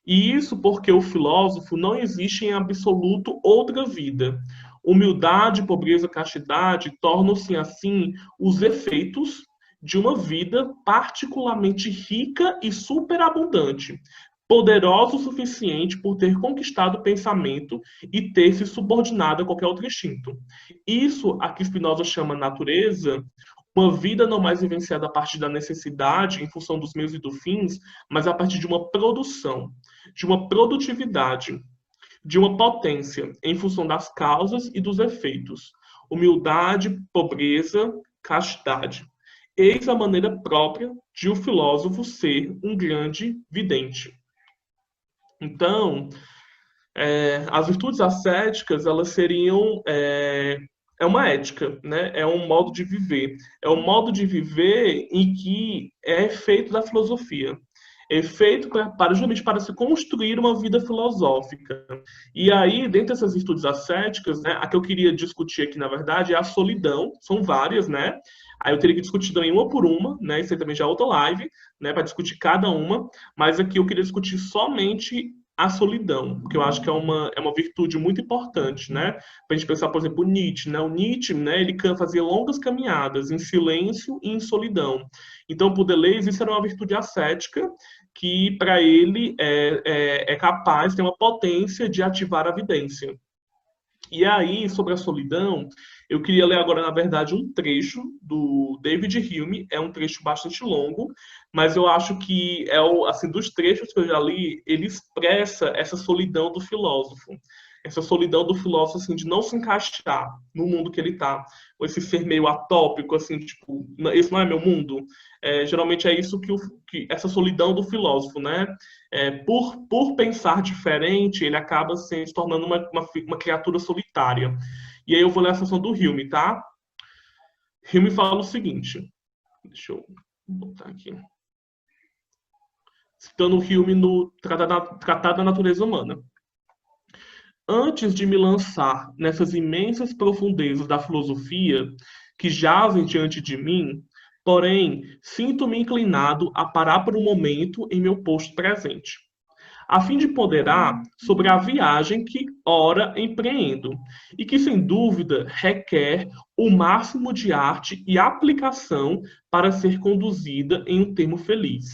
E isso porque o filósofo não existe em absoluto outra vida. Humildade, pobreza, castidade tornam-se assim os efeitos de uma vida particularmente rica e superabundante, poderosa o suficiente por ter conquistado o pensamento e ter se subordinado a qualquer outro instinto. Isso a que Spinoza chama natureza, uma vida não mais vivenciada a partir da necessidade, em função dos meios e dos fins, mas a partir de uma produção, de uma produtividade, de uma potência, em função das causas e dos efeitos. Humildade, pobreza, castidade. Eis a maneira própria de o filósofo ser um grande vidente. Então, as virtudes ascéticas, elas seriam é uma ética, né? É um modo de viver. É um modo de viver em que é feito da filosofia. É feito justamente para se construir uma vida filosófica. E aí, dentre essas virtudes ascéticas, né, a que eu queria discutir aqui, na verdade, é a solidão. São várias, né? Aí eu teria que discutir também uma por uma, né? Isso aí também já é outra live, né? Para discutir cada uma. Mas aqui eu queria discutir somente a solidão, que eu acho que é uma virtude muito importante, né? Para a gente pensar, por exemplo, Nietzsche, né? O Nietzsche, né? Ele fazia longas caminhadas em silêncio e em solidão. Então, por Deleuze, isso era uma virtude ascética que, para ele, é capaz, tem uma potência de ativar a vidência. E aí, sobre a solidão, eu queria ler agora, na verdade, um trecho do David Hume. É um trecho bastante longo, mas eu acho que assim, dos trechos que eu já li, ele expressa essa solidão do filósofo. Essa solidão do filósofo, assim, de não se encaixar no mundo que ele está. Ou esse ser meio atópico, assim, tipo, esse não é meu mundo. Geralmente é isso que essa solidão do filósofo, né? Por pensar diferente, ele acaba se tornando uma criatura solitária. E aí eu vou ler a seção do Hume, tá? Hume fala o seguinte. Deixa eu botar aqui. Citando o Hume no Tratado da Natureza Humana. Antes de me lançar nessas imensas profundezas da filosofia que jazem diante de mim, porém, sinto-me inclinado a parar por um momento em meu posto presente, a fim de ponderar sobre a viagem que ora empreendo, e que, sem dúvida, requer o máximo de arte e aplicação para ser conduzida em um termo feliz.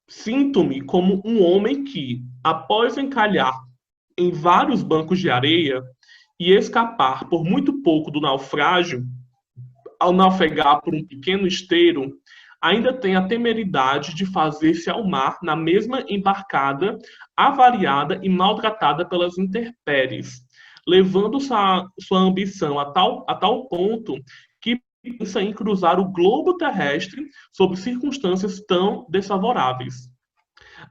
Sinto-me como um homem que, após encalhar em vários bancos de areia e escapar por muito pouco do naufrágio, ao navegar por um pequeno esteiro, ainda tem a temeridade de fazer-se ao mar na mesma embarcada, avariada e maltratada pelas intempéries, levando sua ambição a tal ponto que pensa em cruzar o globo terrestre sob circunstâncias tão desfavoráveis.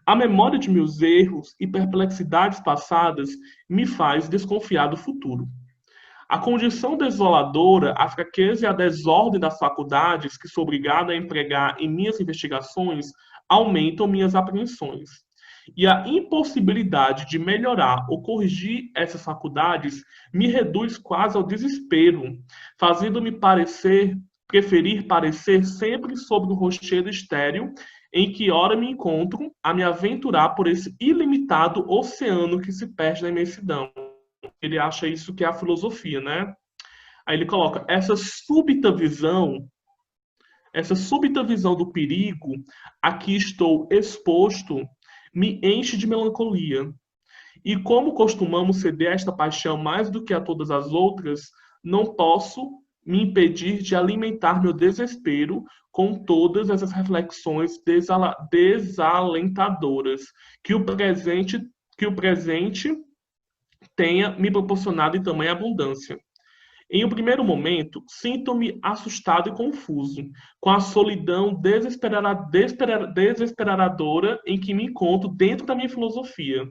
A memória de meus erros e perplexidades passadas me faz desconfiar do futuro. A condição desoladora, a fraqueza e a desordem das faculdades que sou obrigado a empregar em minhas investigações aumentam minhas apreensões. E a impossibilidade de melhorar ou corrigir essas faculdades me reduz quase ao desespero, fazendo-me preferir parecer sempre sobre o rochedo estéril em que ora me encontro a me aventurar por esse ilimitado oceano que se perde na imensidão. Ele acha isso que é a filosofia, né? Aí ele coloca essa súbita visão do perigo a que estou exposto me enche de melancolia. E como costumamos ceder a esta paixão mais do que a todas as outras, não posso me impedir de alimentar meu desespero com todas essas reflexões desalentadoras que o presente tenha me proporcionado em tamanha abundância. Em um primeiro momento, sinto-me assustado e confuso, com a solidão desesperadora em que me encontro dentro da minha filosofia.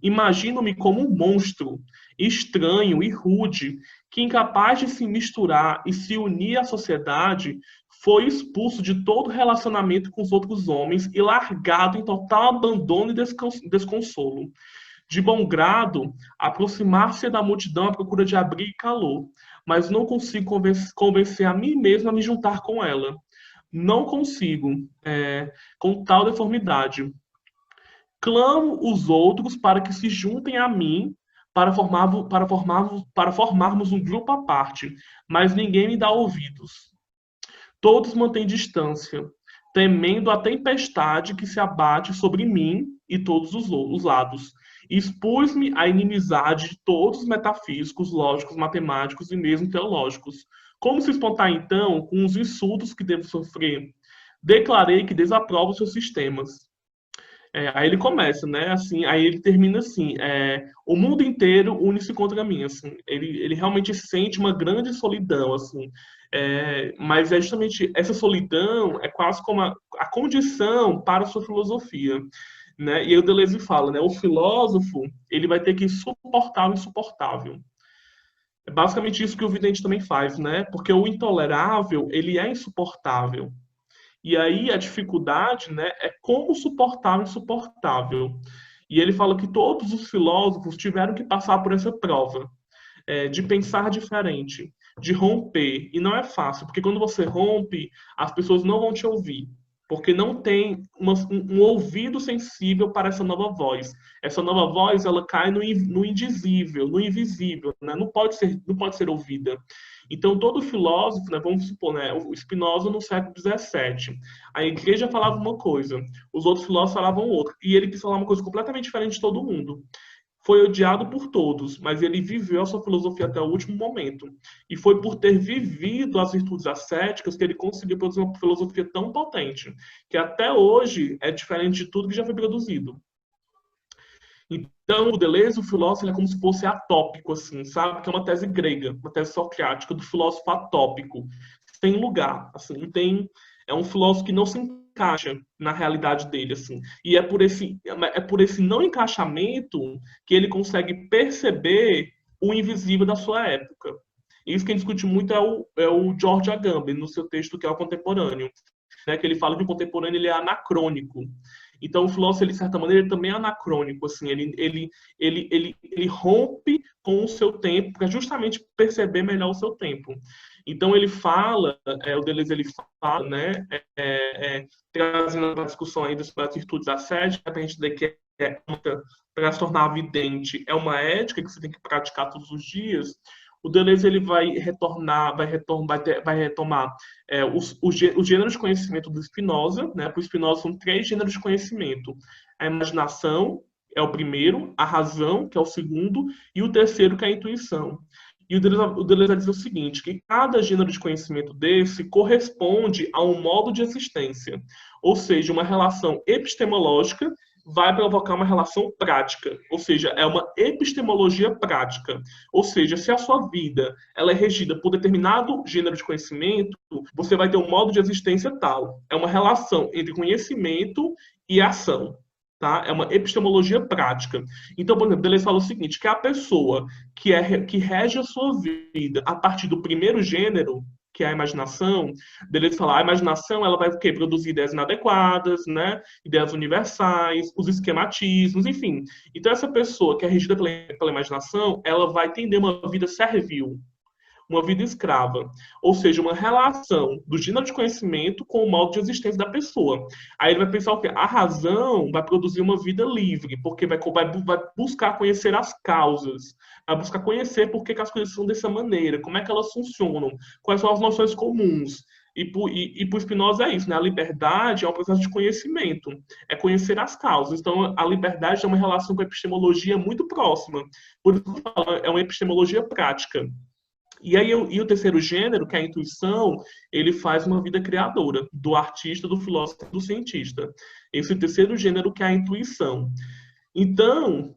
Imagino-me como um monstro, estranho e rude, que, incapaz de se misturar e se unir à sociedade, foi expulso de todo relacionamento com os outros homens e largado em total abandono e desconsolo. De bom grado, aproximar-se da multidão à procura de abrigo e calor, mas não consigo convencer a mim mesmo a me juntar com ela. Não consigo, com tal deformidade. Clamo os outros para que se juntem a mim para formarmos um grupo à parte, mas ninguém me dá ouvidos. Todos mantêm distância, temendo a tempestade que se abate sobre mim e todos os lados. Expus-me à inimizade de todos os metafísicos, lógicos, matemáticos e mesmo teológicos. Como se espantar, então, com os insultos que devo sofrer? Declarei que desaprovo seus sistemas. Aí ele começa, né? Assim, aí ele termina assim: o mundo inteiro une-se contra mim. Assim, ele realmente sente uma grande solidão, assim. Mas é justamente essa solidão é quase como a condição para a sua filosofia. Né? E aí o Deleuze fala, né? O filósofo ele vai ter que suportar o insuportável. É basicamente isso que o vidente também faz, né? Porque o intolerável ele é insuportável. E aí a dificuldade, né, é como suportar o insuportável. E ele fala que todos os filósofos tiveram que passar por essa prova, de pensar diferente, de romper. E não é fácil, porque quando você rompe, as pessoas não vão te ouvir, porque não tem um ouvido sensível para essa nova voz. Essa nova voz, ela cai no indizível, no invisível, né? Não pode ser ouvida. Então, todo filósofo, né, vamos supor, né, o Spinoza no século XVII, a igreja falava uma coisa, os outros filósofos falavam outra, e ele quis falar uma coisa completamente diferente de todo mundo. Foi odiado por todos, mas ele viveu a sua filosofia até o último momento. E foi por ter vivido as virtudes ascéticas que ele conseguiu produzir uma filosofia tão potente, que até hoje é diferente de tudo que já foi produzido. Então, o Deleuze, o filósofo, ele é como se fosse atópico, assim, sabe? Que é uma tese grega, uma tese socrática do filósofo atópico. Sem lugar, assim, não tem... É um filósofo que não se encaixa na realidade dele, assim. E é por esse não encaixamento que ele consegue perceber o invisível da sua época. Isso que a gente discute muito é o George Agamben, no seu texto que é o Contemporâneo, né? Que ele fala que o contemporâneo ele é anacrônico. Então, o filósofo, ele, de certa maneira, ele também é anacrônico, assim, ele rompe com o seu tempo para justamente perceber melhor o seu tempo. Então, ele fala, o Deleuze, ele fala, né, trazendo a discussão ainda sobre as virtudes ascéticas, para a gente dizer que para se tornar vidente é uma ética que você tem que praticar todos os dias. O Deleuze ele vai retomar os gêneros de conhecimento do Spinoza, né? Para o Spinoza são 3 gêneros de conhecimento: a imaginação é o primeiro, a razão, que é o segundo, e o terceiro, que é a intuição. E o Deleuze vai dizer o seguinte, que cada gênero de conhecimento desse corresponde a um modo de existência, ou seja, uma relação epistemológica vai provocar uma relação prática, ou seja, é uma epistemologia prática. Ou seja, se a sua vida ela é regida por determinado gênero de conhecimento, você vai ter um modo de existência tal. É uma relação entre conhecimento e ação. tá? É uma epistemologia prática. Então, por exemplo, Deleuze fala o seguinte, que a pessoa que rege a sua vida a partir do primeiro gênero, que é a imaginação, Deleuze fala, a imaginação ela vai o quê? Produzir ideias inadequadas, né? Ideias universais, os esquematismos, enfim. Então, essa pessoa que é regida pela imaginação, ela vai tender uma vida servil, uma vida escrava, ou seja, uma relação do gênero de conhecimento com o modo de existência da pessoa. Aí ele vai pensar o quê? A razão vai produzir uma vida livre, porque vai buscar conhecer as causas, vai buscar conhecer por que as coisas são dessa maneira, como é que elas funcionam, quais são as noções comuns. E por Spinoza é isso, né? A liberdade é um processo de conhecimento, é conhecer as causas. Então, a liberdade é uma relação com a epistemologia muito próxima. Por isso, é uma epistemologia prática. E aí o terceiro gênero, que é a intuição, ele faz uma vida criadora do artista, do filósofo, do cientista. Esse terceiro gênero que é a intuição. Então,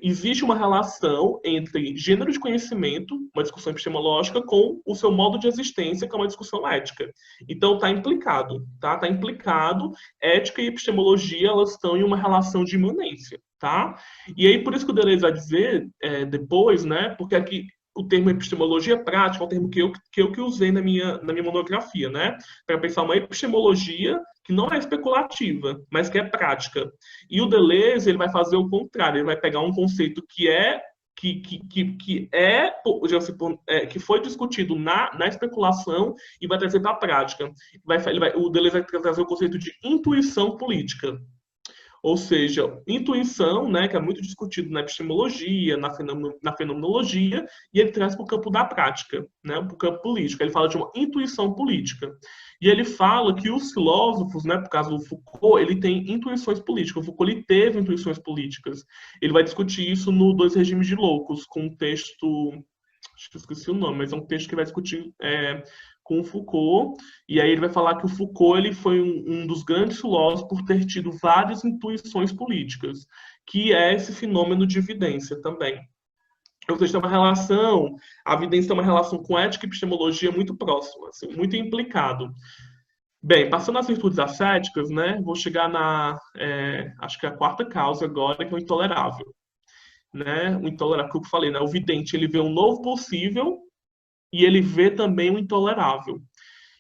existe uma relação entre gênero de conhecimento, uma discussão epistemológica, com o seu modo de existência, que é uma discussão ética. Então, está implicado, tá? Está implicado, ética e epistemologia, elas estão em uma relação de imanência, tá? E aí, por isso que o Deleuze vai dizer, depois, né? Porque aqui o termo epistemologia prática é um termo que eu usei na minha monografia, né? Para pensar uma epistemologia que não é especulativa, mas que é prática. E o Deleuze ele vai fazer o contrário, ele vai pegar um conceito que foi discutido na especulação e vai trazer para a prática. O Deleuze vai trazer o conceito de intuição política. Ou seja, intuição, né, que é muito discutido na epistemologia, na fenomenologia, e ele traz para o campo da prática, né, para o campo político. Ele fala de uma intuição política. E ele fala que os filósofos, né, por causa do Foucault, ele tem intuições políticas. O Foucault ele teve intuições políticas. Ele vai discutir isso no Dois Regimes de Loucos, com um texto, acho que eu esqueci o nome, mas é um texto que vai discutir com o Foucault, e aí ele vai falar que o Foucault ele foi um dos grandes filósofos por ter tido várias intuições políticas, que é esse fenômeno de evidência também. Ou seja, tem uma relação, a evidência tem uma relação com ética e epistemologia muito próxima, assim, muito implicado. Bem, passando às virtudes ascéticas, né, vou chegar acho que é a quarta causa agora, que é o intolerável. Né? O intolerável, que eu falei, né? O vidente, ele vê um novo possível e ele vê também o intolerável.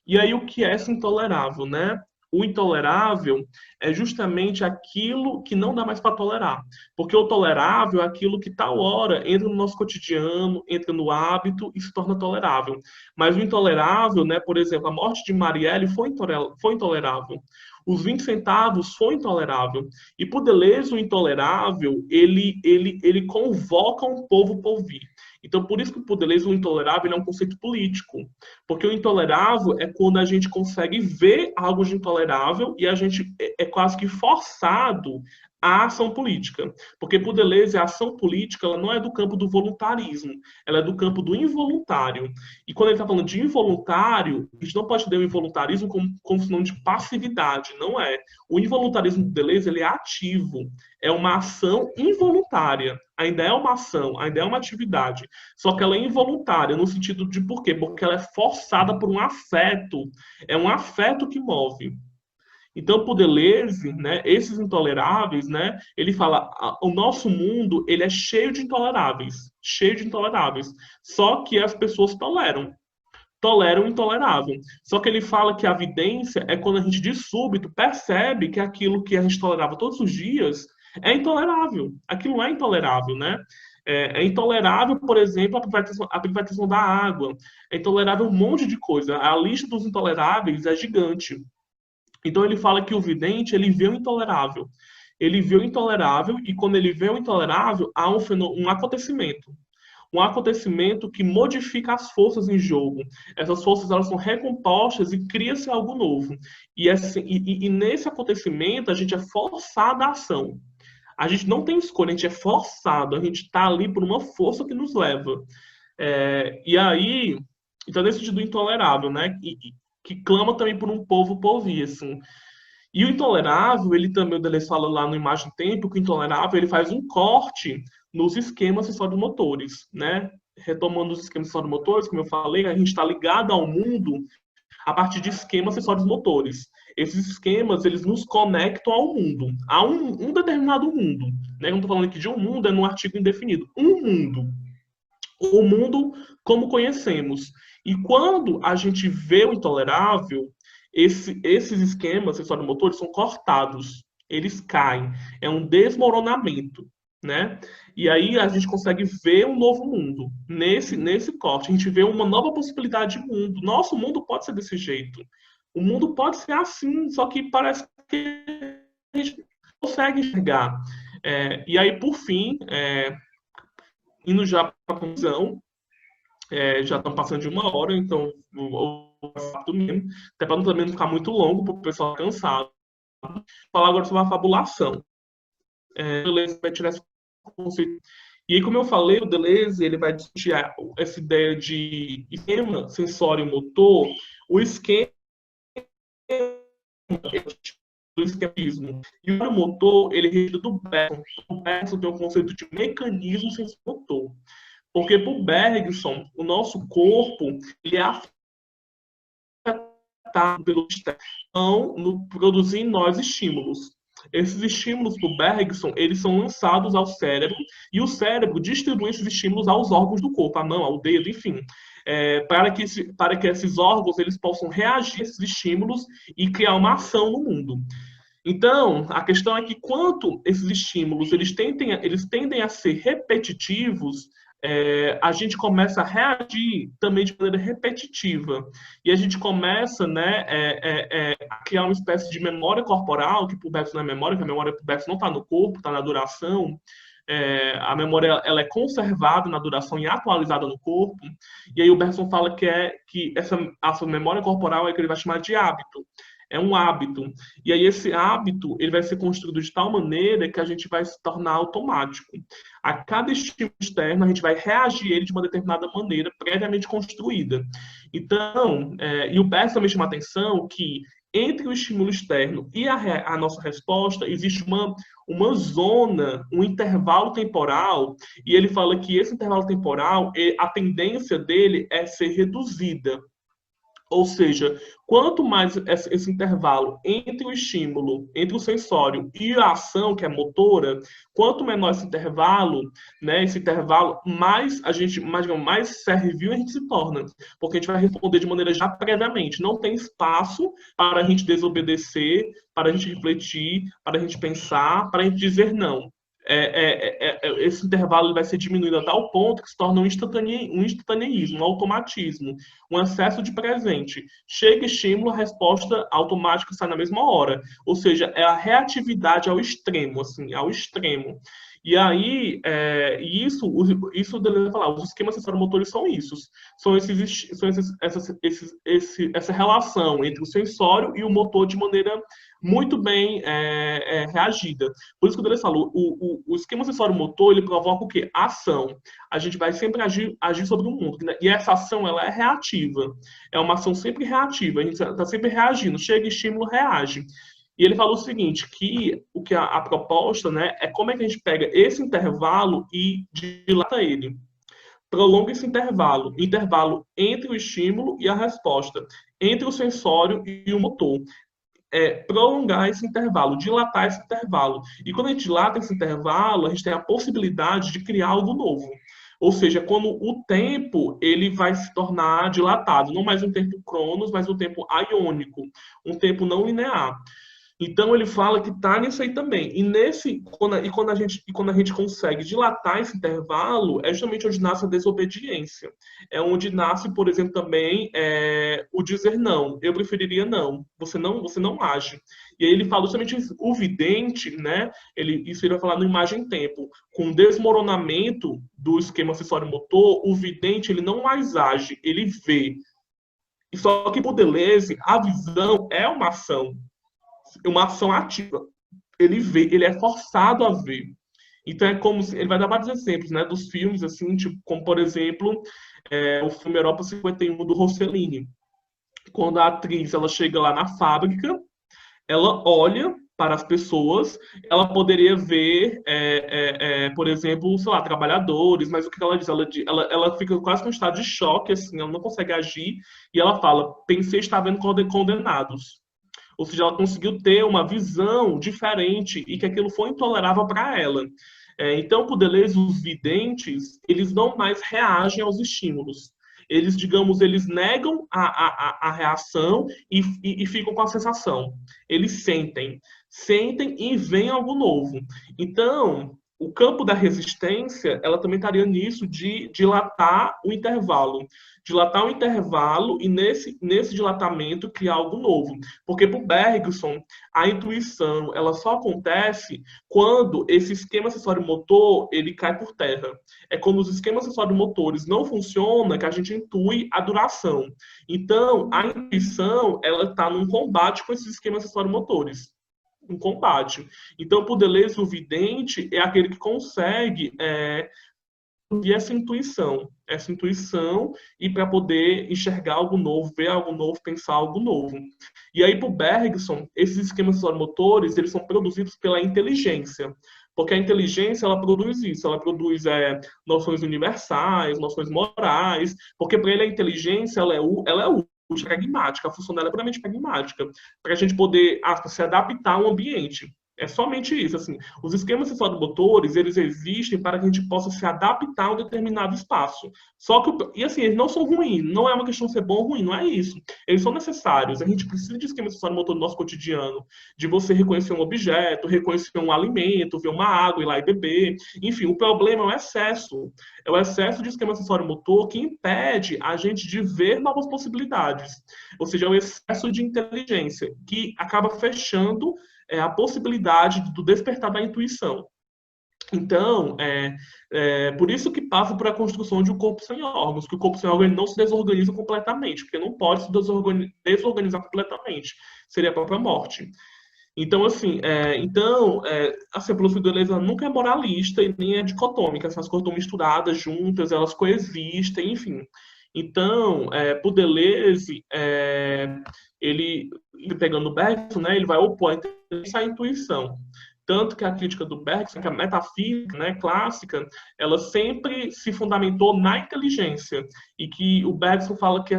E aí, o que é esse intolerável, né? O intolerável é justamente aquilo que não dá mais para tolerar. Porque o tolerável é aquilo que tal hora entra no nosso cotidiano, entra no hábito e se torna tolerável. Mas o intolerável, né? Por exemplo, a morte de Marielle foi intolerável. Os 20 centavos foi intolerável. E por Deleuze, o intolerável, ele convoca um povo para ouvir. Então, por isso que por Deleuze o intolerável é um conceito político. Porque o intolerável é quando a gente consegue ver algo de intolerável e a gente é quase que forçado à ação política. Porque por Deleuze a ação política ela não é do campo do voluntarismo, ela é do campo do involuntário. E quando ele está falando de involuntário, a gente não pode ter o involuntarismo como sinônimo de passividade, não é. O involuntarismo do Deleuze ele é ativo, é uma ação involuntária. Ainda é uma ação, ainda é uma atividade, só que ela é involuntária, no sentido de por quê? Porque ela é forçada por um afeto, é um afeto que move. Então, por Deleuze, né, esses intoleráveis, né, ele fala, o nosso mundo ele é cheio de intoleráveis, só que as pessoas toleram o intolerável. Só que ele fala que a evidência é quando a gente de súbito percebe que aquilo que a gente tolerava todos os dias é intolerável. Aquilo é intolerável, né? É intolerável, por exemplo, a privatização da água. É intolerável um monte de coisa. A lista dos intoleráveis é gigante. Então ele fala que o vidente ele vê o intolerável. Ele vê o intolerável e quando ele vê o intolerável há um acontecimento. Um acontecimento que modifica as forças em jogo. Essas forças elas são recompostas e cria-se algo novo. E nesse acontecimento a gente é forçado à ação. A gente não tem escolha, a gente é forçado, a gente está ali por uma força que nos leva. E aí, então nesse sentido intolerável, né? Que clama também por um povo por ouvir, assim. E o intolerável, ele também, o Deleuze fala lá no Imagem do Tempo, que o intolerável ele faz um corte nos esquemas sensório-motores, né? Retomando os esquemas sensório-motores, como eu falei, a gente está ligado ao mundo a partir de esquemas sensórios motores. Esses esquemas, eles nos conectam ao mundo, a um determinado mundo. Né? Eu não estou falando aqui de um mundo, é num artigo indefinido. Um mundo. O mundo como conhecemos. E quando a gente vê o intolerável, esses esquemas sensório-motores são cortados, eles caem. É um desmoronamento, né? E aí a gente consegue ver um novo mundo. Nesse corte, a gente vê uma nova possibilidade de mundo. Nosso mundo pode ser desse jeito. O mundo pode ser assim, só que parece que a gente não consegue enxergar. E aí, por fim, indo já para a conclusão, já estão passando de 1 hora, então vou rápido mesmo, até para também não ficar muito longo, para o pessoal cansado. Vou falar agora sobre a fabulação. Deleuze vai tirar esse conceito. E aí, como eu falei, o Deleuze ele vai discutir essa ideia de esquema sensório-motor, o esquema do esquemismo. E o motor, ele é regido do Bergson. O Bergson tem o conceito de mecanismo sensório-motor. Porque, para o Bergson, o nosso corpo ele é afetado pelo externo no produzir em nós estímulos. Esses estímulos, para o Bergson, eles são lançados ao cérebro e o cérebro distribui esses estímulos aos órgãos do corpo, à mão, ao dedo, enfim, para que esses órgãos eles possam reagir a esses estímulos e criar uma ação no mundo. Então, a questão é que quanto esses estímulos eles tendem a ser repetitivos, a gente começa a reagir também de maneira repetitiva. E a gente começa, né, a criar uma espécie de memória corporal, que por Bergson não é memória, que a memória por Bergson não está no corpo, está na duração. A memória ela é conservada na duração e atualizada no corpo. E aí o Bergson fala que essa memória corporal é que ele vai chamar de hábito. É um hábito. E aí esse hábito ele vai ser construído de tal maneira que a gente vai se tornar automático. A cada estímulo externo, a gente vai reagir ele de uma determinada maneira previamente construída. Então, e o Bergson também chama a atenção que entre o estímulo externo e a nossa resposta, existe uma zona, um intervalo temporal, e ele fala que esse intervalo temporal, a tendência dele é ser reduzida. Ou seja, quanto mais esse intervalo entre o estímulo, entre o sensório e a ação, que é motora, quanto menor esse intervalo, né, mais a gente, mais servil a gente se torna. Porque a gente vai responder de maneira já previamente. Não tem espaço para a gente desobedecer, para a gente refletir, para a gente pensar, para a gente dizer não. Esse intervalo vai ser diminuído a tal ponto que se torna um instantaneísmo, um automatismo, um excesso de presente. Chega estímulo, a resposta automática sai na mesma hora. Ou seja, é a reatividade ao extremo, assim, ao extremo. E aí, isso o Deleuze vai falar, os esquemas sensório-motores são isso. São essa relação entre o sensório e o motor de maneira muito bem reagida. Por isso que o Deleuze falou, o esquema sensório-motor, ele provoca o quê? Ação. A gente vai sempre agir sobre o mundo. Né? E essa ação, ela é reativa. É uma ação sempre reativa. A gente está sempre reagindo. Chega estímulo, reage. E ele falou o seguinte, que o que a proposta, né, é como é que a gente pega esse intervalo e dilata ele. Prolonga esse intervalo entre o estímulo e a resposta, entre o sensório e o motor. Prolongar esse intervalo, dilatar esse intervalo. E quando a gente dilata esse intervalo, a gente tem a possibilidade de criar algo novo. Ou seja, quando o tempo ele vai se tornar dilatado, não mais um tempo cronos, mas um tempo aiônico, um tempo não linear. Então ele fala que está nisso aí também. Quando a gente consegue dilatar esse intervalo, é justamente onde nasce a desobediência. É onde nasce, por exemplo, também o dizer não. Eu preferiria não. Você não age. E aí ele fala justamente isso. O vidente, né? Isso ele vai falar no imagem-tempo. Com o desmoronamento do esquema acessório-motor, o vidente ele não mais age, ele vê. E só que, por Deleuze, a visão é uma ação ativa. Ele vê, ele é forçado a ver. Então é como se, ele vai dar vários exemplos, né, dos filmes assim, tipo, como por exemplo, o filme Europa 51 do Rossellini. Quando a atriz ela chega lá na fábrica, ela olha para as pessoas, ela poderia ver, por exemplo, sei lá, trabalhadores, mas o que ela diz? Ela fica quase com um estado de choque, assim, ela não consegue agir, e ela fala, pensei estar vendo condenados. Ou seja, ela conseguiu ter uma visão diferente e que aquilo foi intolerável para ela. Então, por Deleuze, os videntes, eles não mais reagem aos estímulos. Eles, digamos, eles negam a reação e ficam com a sensação. Eles sentem e veem algo novo. Então, o campo da resistência, ela também estaria nisso de dilatar o intervalo. Dilatar o intervalo e nesse dilatamento criar algo novo. Porque para o Bergson, a intuição ela só acontece quando esse esquema sensório-motor ele cai por terra. É quando os esquemas sensório-motores não funcionam que a gente intui a duração. Então, a intuição ela está num combate com esses esquemas sensório-motores. Um combate. Então, por Deleuze, o vidente é aquele que consegue essa intuição e para poder enxergar algo novo, ver algo novo, pensar algo novo. E aí, para o Bergson, esses esquemas sensório-motores, eles são produzidos pela inteligência, porque a inteligência, ela produz isso, ela produz noções universais, noções morais, porque para ele a inteligência, ela é pragmática, a função dela é puramente pragmática, para a gente poder se adaptar ao ambiente. É somente isso, assim. Os esquemas sensório-motores, eles existem para que a gente possa se adaptar a um determinado espaço. Só que, e assim, eles não são ruins, não é uma questão de ser bom ou ruim, não é isso. Eles são necessários. A gente precisa de esquema sensório-motor no nosso cotidiano, de você reconhecer um objeto, reconhecer um alimento, ver uma água, ir lá e beber. Enfim, o problema é o excesso. É o excesso de esquema sensório-motor que impede a gente de ver novas possibilidades. Ou seja, é o excesso de inteligência que acaba fechando a possibilidade do despertar da intuição. Então, por isso que passa por a construção de um corpo sem órgãos, que o corpo sem órgãos ele não se desorganiza completamente, porque não pode se desorganizar completamente, seria a própria morte. Então, assim, a filosofia do Deleuze nunca é moralista e nem é dicotômica, essas coisas estão misturadas juntas, elas coexistem, enfim. Então, por Deleuze, ele pegando o Bergson, né, ele vai opor a inteligência à intuição. Tanto que a crítica do Bergson, que a metafísica, né, clássica, ela sempre se fundamentou na inteligência. E que o Bergson fala que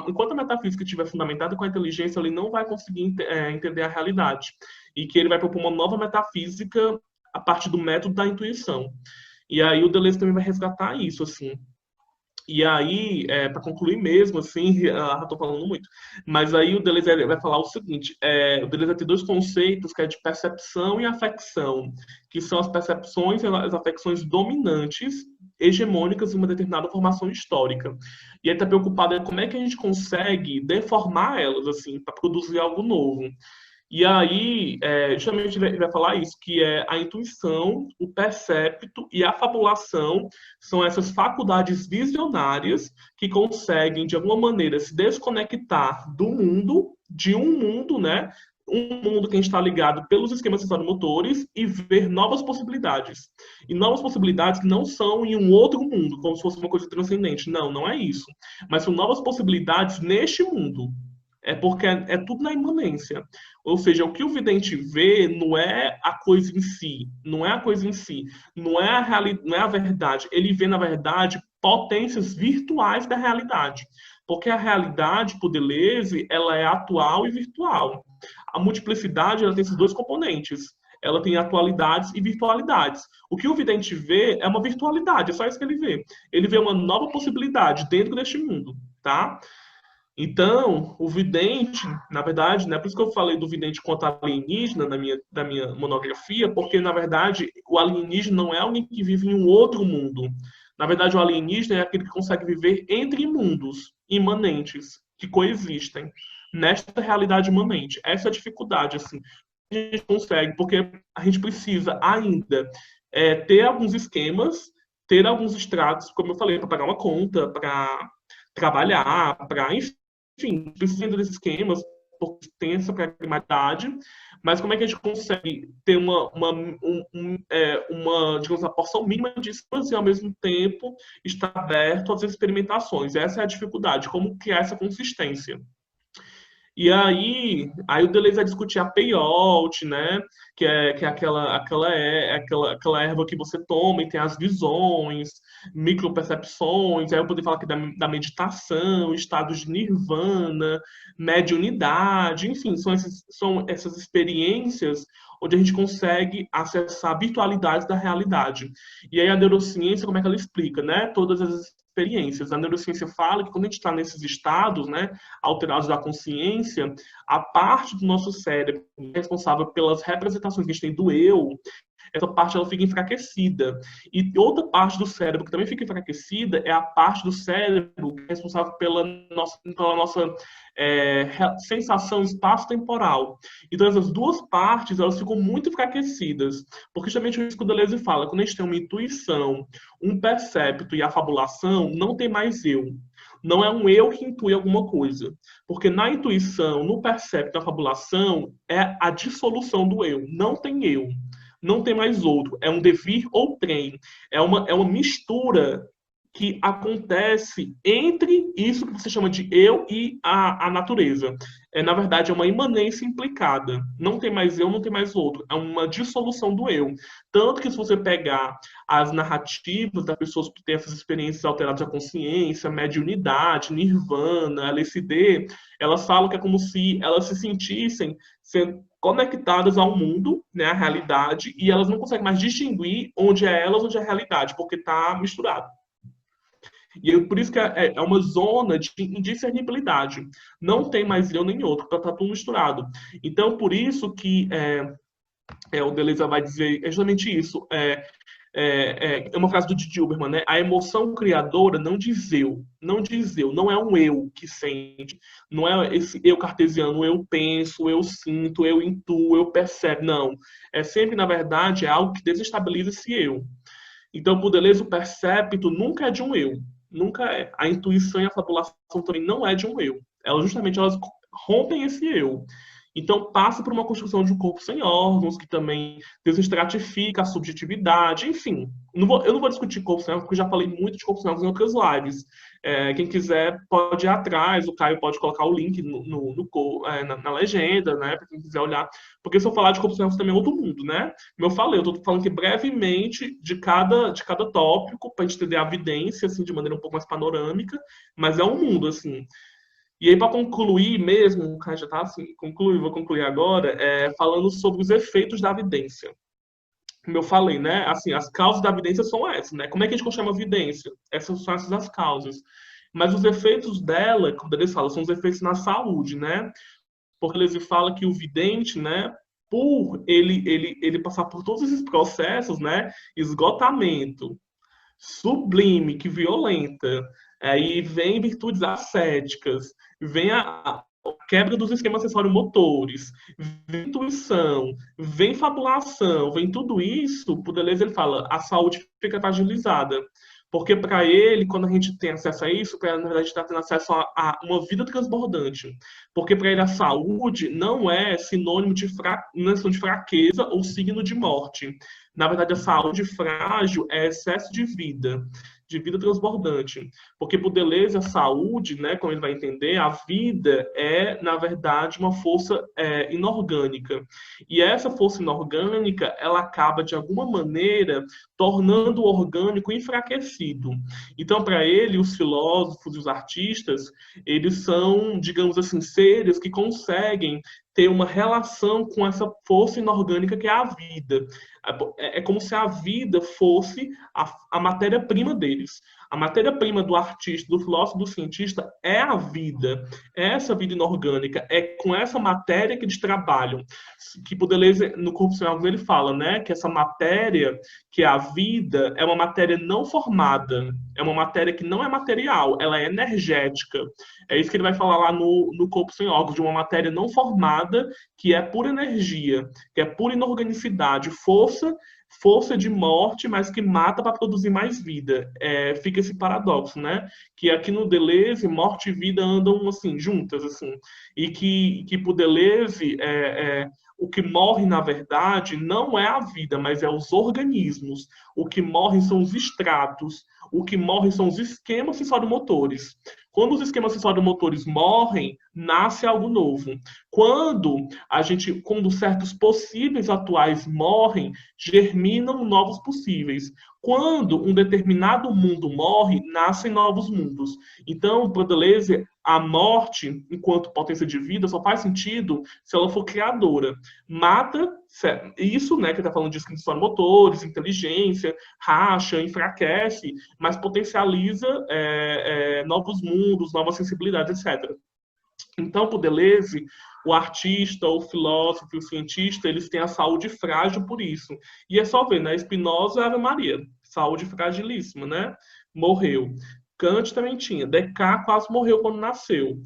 enquanto a metafísica estiver fundamentada com a inteligência, ele não vai conseguir entender a realidade. E que ele vai propor uma nova metafísica a partir do método da intuição. E aí o Deleuze também vai resgatar isso, assim. E aí, para concluir mesmo, assim, estou falando muito, mas aí o Deleuze vai falar o seguinte, o Deleuze tem dois conceitos, que é de percepção e afecção, que são as percepções e as afecções dominantes, hegemônicas de uma determinada formação histórica. E ele está preocupado em como é que a gente consegue deformar elas, assim, para produzir algo novo. E aí, justamente ele vai falar isso, que é a intuição, o percepto e a fabulação são essas faculdades visionárias que conseguem, de alguma maneira, se desconectar do mundo, de um mundo, né? Um mundo que a gente está ligado pelos esquemas sensório-motores e ver novas possibilidades. E novas possibilidades que não são em um outro mundo, como se fosse uma coisa transcendente. Não, não é isso. Mas são novas possibilidades neste mundo. É porque é tudo na imanência. Ou seja, o que o vidente vê não é a coisa em si, não é a coisa em si, não é a realidade, não é a verdade. Ele vê, na verdade, potências virtuais da realidade. Porque a realidade, por Deleuze, ela é atual e virtual. A multiplicidade, ela tem esses dois componentes. Ela tem atualidades e virtualidades. O que o vidente vê é uma virtualidade, é só isso que ele vê. Ele vê uma nova possibilidade dentro deste mundo, tá? Então, o vidente, na verdade, né, por isso que eu falei do vidente quanto alienígena da minha monografia, porque, na verdade, o alienígena não é alguém que vive em um outro mundo. Na verdade, o alienígena é aquele que consegue viver entre mundos imanentes, que coexistem, nesta realidade imanente. Essa é a dificuldade, assim. A gente consegue, porque a gente precisa ainda ter alguns esquemas, ter alguns extratos, como eu falei, para pagar uma conta, para trabalhar, para, enfim, precisa desses esquemas, porque tem essa pragmatidade, mas como é que a gente consegue ter digamos, uma porção mínima de esquemas e, ao mesmo tempo, estar aberto às experimentações? Essa é a dificuldade, como criar essa consistência. E aí o Deleuze vai discutir a peyote, né? Que é aquela erva que você toma e tem as visões, micropercepções. Aí eu poderia falar aqui da meditação, estados de nirvana, mediunidade, enfim, são essas experiências onde a gente consegue acessar virtualidades da realidade. E aí a neurociência, como é que ela explica, né? Todas as experiências. A neurociência fala que quando a gente está nesses estados, né, alterados da consciência, a parte do nosso cérebro responsável pelas representações que a gente tem do eu, essa parte ela fica enfraquecida. E outra parte do cérebro que também fica enfraquecida é a parte do cérebro que é responsável pela nossa sensação espaço-temporal. Então, essas duas partes elas ficam muito enfraquecidas, porque justamente o que o Deleuze fala, quando a gente tem uma intuição, um percepto e a fabulação, não tem mais eu. Não é um eu que intui alguma coisa. Porque na intuição, no percepto, na fabulação, é a dissolução do eu. Não tem eu. Não tem mais outro. É um devir ou trem. É uma mistura que acontece entre isso que você chama de eu e a natureza. Na verdade, é uma imanência implicada. Não tem mais eu, não tem mais outro. É uma dissolução do eu. Tanto que se você pegar as narrativas das pessoas que têm essas experiências alteradas da consciência, mediunidade, nirvana, LSD, elas falam que é como se elas se sentissem sendo conectadas ao mundo, né, à realidade, e elas não conseguem mais distinguir onde é elas, onde é a realidade, porque está misturado. E por isso que é uma zona de indiscernibilidade. Não tem mais eu nem outro, está tudo misturado. Então, por isso que o Deleuze vai dizer justamente isso. É uma frase do Didi Uberman, né? A emoção criadora diz eu, não é um eu que sente, não é esse eu cartesiano, eu penso, eu sinto, eu intuo, eu percebo, não. É sempre, na verdade, é algo que desestabiliza esse eu. Então, por Deleuze, o percepto nunca é de um eu, nunca é. A intuição e a fabulação também não é de um eu. Elas rompem esse eu. Então, passa por uma construção de um corpo sem órgãos, que também desestratifica a subjetividade, enfim. Eu não vou discutir corpo sem órgãos, porque eu já falei muito de corpo sem órgãos em outras lives. Quem quiser pode ir atrás, o Caio pode colocar o link na legenda, né, para quem quiser olhar. Porque se eu falar de corpo sem órgãos também é outro mundo, né? Como eu falei, eu estou falando aqui brevemente de cada tópico, para a gente entender a evidência, assim, de maneira um pouco mais panorâmica, mas é um mundo, assim. E aí, para concluir mesmo, o cara já está assim, vou concluir agora, falando sobre os efeitos da evidência. Como eu falei, né? Assim, as causas da evidência são essas, né? Como é que a gente chama evidência? Essas são essas as causas. Mas os efeitos dela, como eles falam, são os efeitos na saúde, né? Porque eles falam que o vidente, né? Por ele passar por todos esses processos, né? Esgotamento, sublime, que violenta. Aí vem virtudes ascéticas, vem a quebra dos esquemas acessório-motores, vem intuição, vem fabulação, vem tudo isso, por Deleuze ele fala, a saúde fica fragilizada. Porque para ele, quando a gente tem acesso a isso, na verdade, a gente está tendo acesso a uma vida transbordante. Porque para ele a saúde não é sinônimo não é sinônimo de fraqueza ou signo de morte. Na verdade, a saúde frágil é excesso de vida transbordante. Porque para o Deleuze, a saúde, né, como ele vai entender, a vida é, na verdade, uma força inorgânica. E essa força inorgânica, ela acaba, de alguma maneira, tornando o orgânico enfraquecido. Então, para ele, os filósofos e os artistas, eles são, digamos assim, seres que conseguem ter uma relação com essa força inorgânica que é a vida. É como se a vida fosse a matéria-prima deles. A matéria-prima do artista, do filósofo, do cientista é a vida. É essa vida inorgânica. É com essa matéria que eles trabalham. Que por Deleuze, no Corpo Sem Órgãos, ele fala, né, que essa matéria, que é a vida, é uma matéria não formada. É uma matéria que não é material, ela é energética. É isso que ele vai falar lá no Corpo Sem Órgãos, de uma matéria não formada, que é pura energia, que é pura inorganicidade, força de morte, mas que mata para produzir mais vida. Fica esse paradoxo, né? Que aqui no Deleuze, morte e vida andam assim, juntas, assim. E que para o Deleuze, o que morre, na verdade, não é a vida, mas é os organismos. O que morre são os estratos. O que morre são os esquemas sensoromotores. Quando os esquemas sensoromotores morrem, nasce algo novo. Quando certos possíveis atuais morrem, germinam novos possíveis. Quando um determinado mundo morre, nascem novos mundos. Então, para Deleuze, a morte, enquanto potência de vida, só faz sentido se ela for criadora. Mata isso, né, que está falando de inscrição motores, inteligência, racha, enfraquece, mas potencializa novos mundos, novas sensibilidades, etc. Então, para Deleuze, o artista, o filósofo e o cientista, eles têm a saúde frágil por isso. E é só ver, né? Spinoza era Maria, saúde fragilíssima, né? Morreu. Kant também tinha. Descartes quase morreu quando nasceu.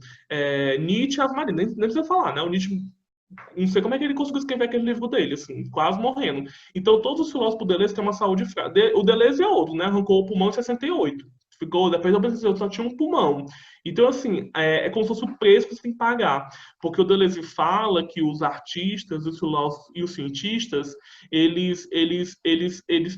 Nietzsche, Ave Maria, nem precisa falar, né? O Nietzsche, não sei como é que ele conseguiu escrever aquele livro dele, assim, quase morrendo. Então, todos os filósofos Deleuze têm uma saúde frágil. O Deleuze é outro, né? Arrancou o pulmão em 68. Depois eu pensei, eu só tinha um pulmão. Então, assim, é como se fosse o preço que você tem que pagar. Porque o Deleuze fala que os artistas, os filósofos e os cientistas,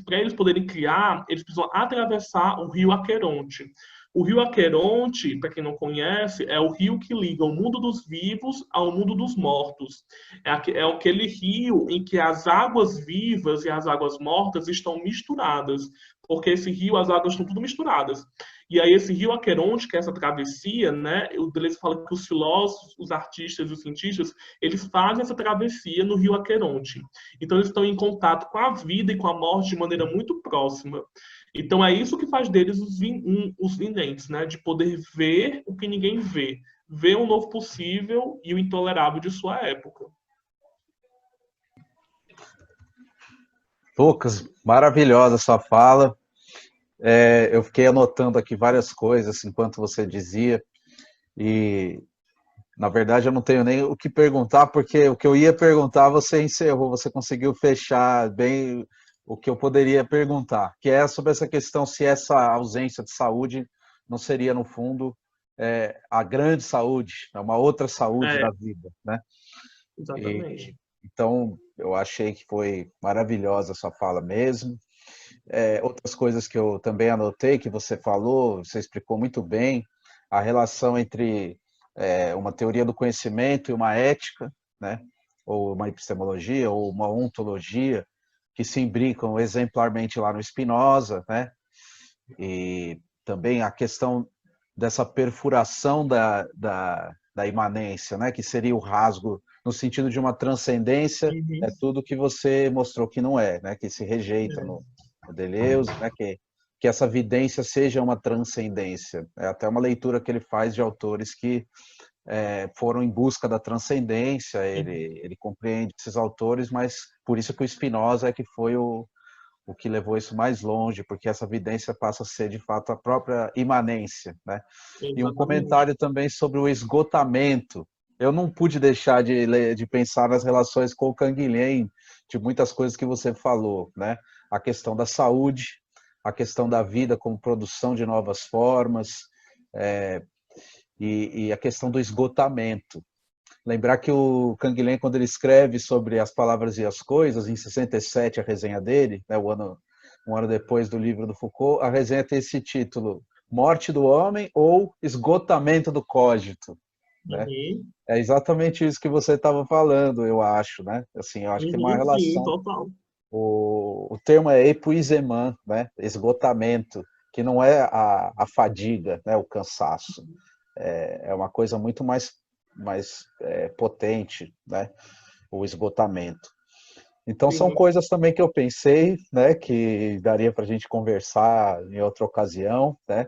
para eles poderem criar, eles precisam atravessar o rio Aqueronte. O rio Aqueronte, para quem não conhece, é o rio que liga o mundo dos vivos ao mundo dos mortos. É aquele rio em que as águas vivas e as águas mortas estão misturadas, porque esse rio, as águas estão tudo misturadas. E aí esse rio Aqueronte, que é essa travessia, né, o Deleuze fala que os filósofos, os artistas e os cientistas, eles fazem essa travessia no rio Aqueronte. Então eles estão em contato com a vida e com a morte de maneira muito próxima. Então é isso que faz deles os videntes, né, de poder ver o que ninguém vê, ver o novo possível e o intolerável de sua época. Lucas, maravilhosa sua fala. Eu fiquei anotando aqui várias coisas enquanto você dizia, e na verdade eu não tenho nem o que perguntar, porque o que eu ia perguntar você encerrou, você conseguiu fechar bem o que eu poderia perguntar, que é sobre essa questão se essa ausência de saúde não seria, no fundo, a grande saúde, uma outra saúde da vida, né? Exatamente. Então, eu achei que foi maravilhosa a sua fala mesmo. Outras coisas que eu também anotei, que você falou, você explicou muito bem, a relação entre uma teoria do conhecimento e uma ética, né? Ou uma epistemologia, ou uma ontologia, que se imbricam exemplarmente lá no Spinoza, né? E também a questão dessa perfuração da imanência, né? Que seria o rasgo no sentido de uma transcendência, é tudo que você mostrou que não é, né? Que se rejeita no Deleuze, né? Que essa vidência seja uma transcendência. É até uma leitura que ele faz de autores que foram em busca da transcendência, ele compreende esses autores, mas por isso que o Spinoza é que foi o que levou isso mais longe, porque essa vidência passa a ser, de fato, a própria imanência, né? Exatamente. E um comentário também sobre o esgotamento. Eu não pude deixar de pensar nas relações com o Canguilhem, de muitas coisas que você falou, né? A questão da saúde, a questão da vida como produção de novas formas, e a questão do esgotamento. Lembrar que o Canguilhem, quando ele escreve sobre as palavras e as coisas, em 67, a resenha dele, né, um ano depois do livro do Foucault, a resenha tem esse título, Morte do Homem ou Esgotamento do Cógito. Né? É exatamente isso que você estava falando, eu acho. Né? Assim, eu acho que tem uma relação. Sim, total. O termo é epuisemã, né? Esgotamento, que não é a fadiga, né? O cansaço. É uma coisa muito mais potente, né? O esgotamento. Então, são coisas também que eu pensei, né? Que daria para a gente conversar em outra ocasião, né?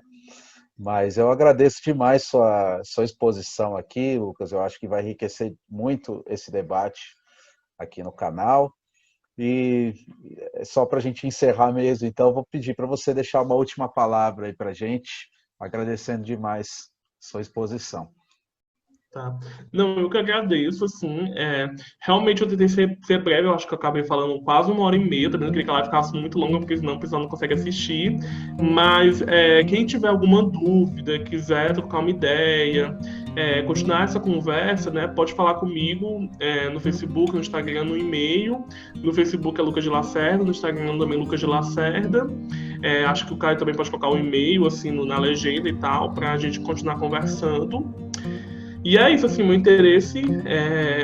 Mas eu agradeço demais sua exposição aqui, Lucas. Eu acho que vai enriquecer muito esse debate aqui no canal. E só para a gente encerrar mesmo, então, eu vou pedir para você deixar uma última palavra aí para a gente, agradecendo demais sua exposição. Tá. Não, eu que agradeço, assim, realmente eu tentei ser breve, eu acho que eu acabei falando quase 1h30, também não queria que ela ficasse muito longa, porque senão o pessoal não consegue assistir, mas quem tiver alguma dúvida, quiser trocar uma ideia, continuar essa conversa, né, pode falar comigo no Facebook, no Instagram, no e-mail. No Facebook é Lucas de Lacerda, no Instagram também Lucas de Lacerda. Acho que o Caio também pode colocar o e-mail assim, na legenda e tal, para a gente continuar conversando. E é isso, assim, meu interesse.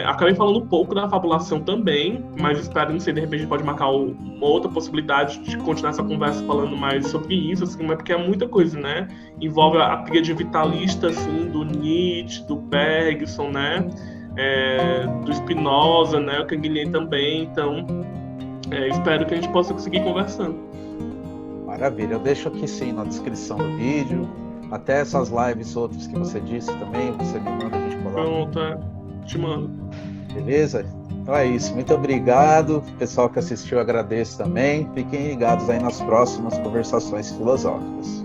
Acabei falando um pouco da fabulação também, mas espero, não sei, de repente a gente pode marcar uma outra possibilidade de continuar essa conversa falando mais sobre isso, assim, mas porque é muita coisa, né? Envolve a tríade vitalista, assim, do Nietzsche, do Bergson, né? Do Spinoza, né? O Canguilhem também. Então, espero que a gente possa conseguir conversando. Maravilha. Eu deixo aqui, sim, na descrição do vídeo. Até essas lives outras que você disse também, você me manda, a gente coloca. Pronto, te mando. Beleza? Então é isso. Muito obrigado. Pessoal que assistiu, agradeço também. Fiquem ligados aí nas próximas conversações filosóficas.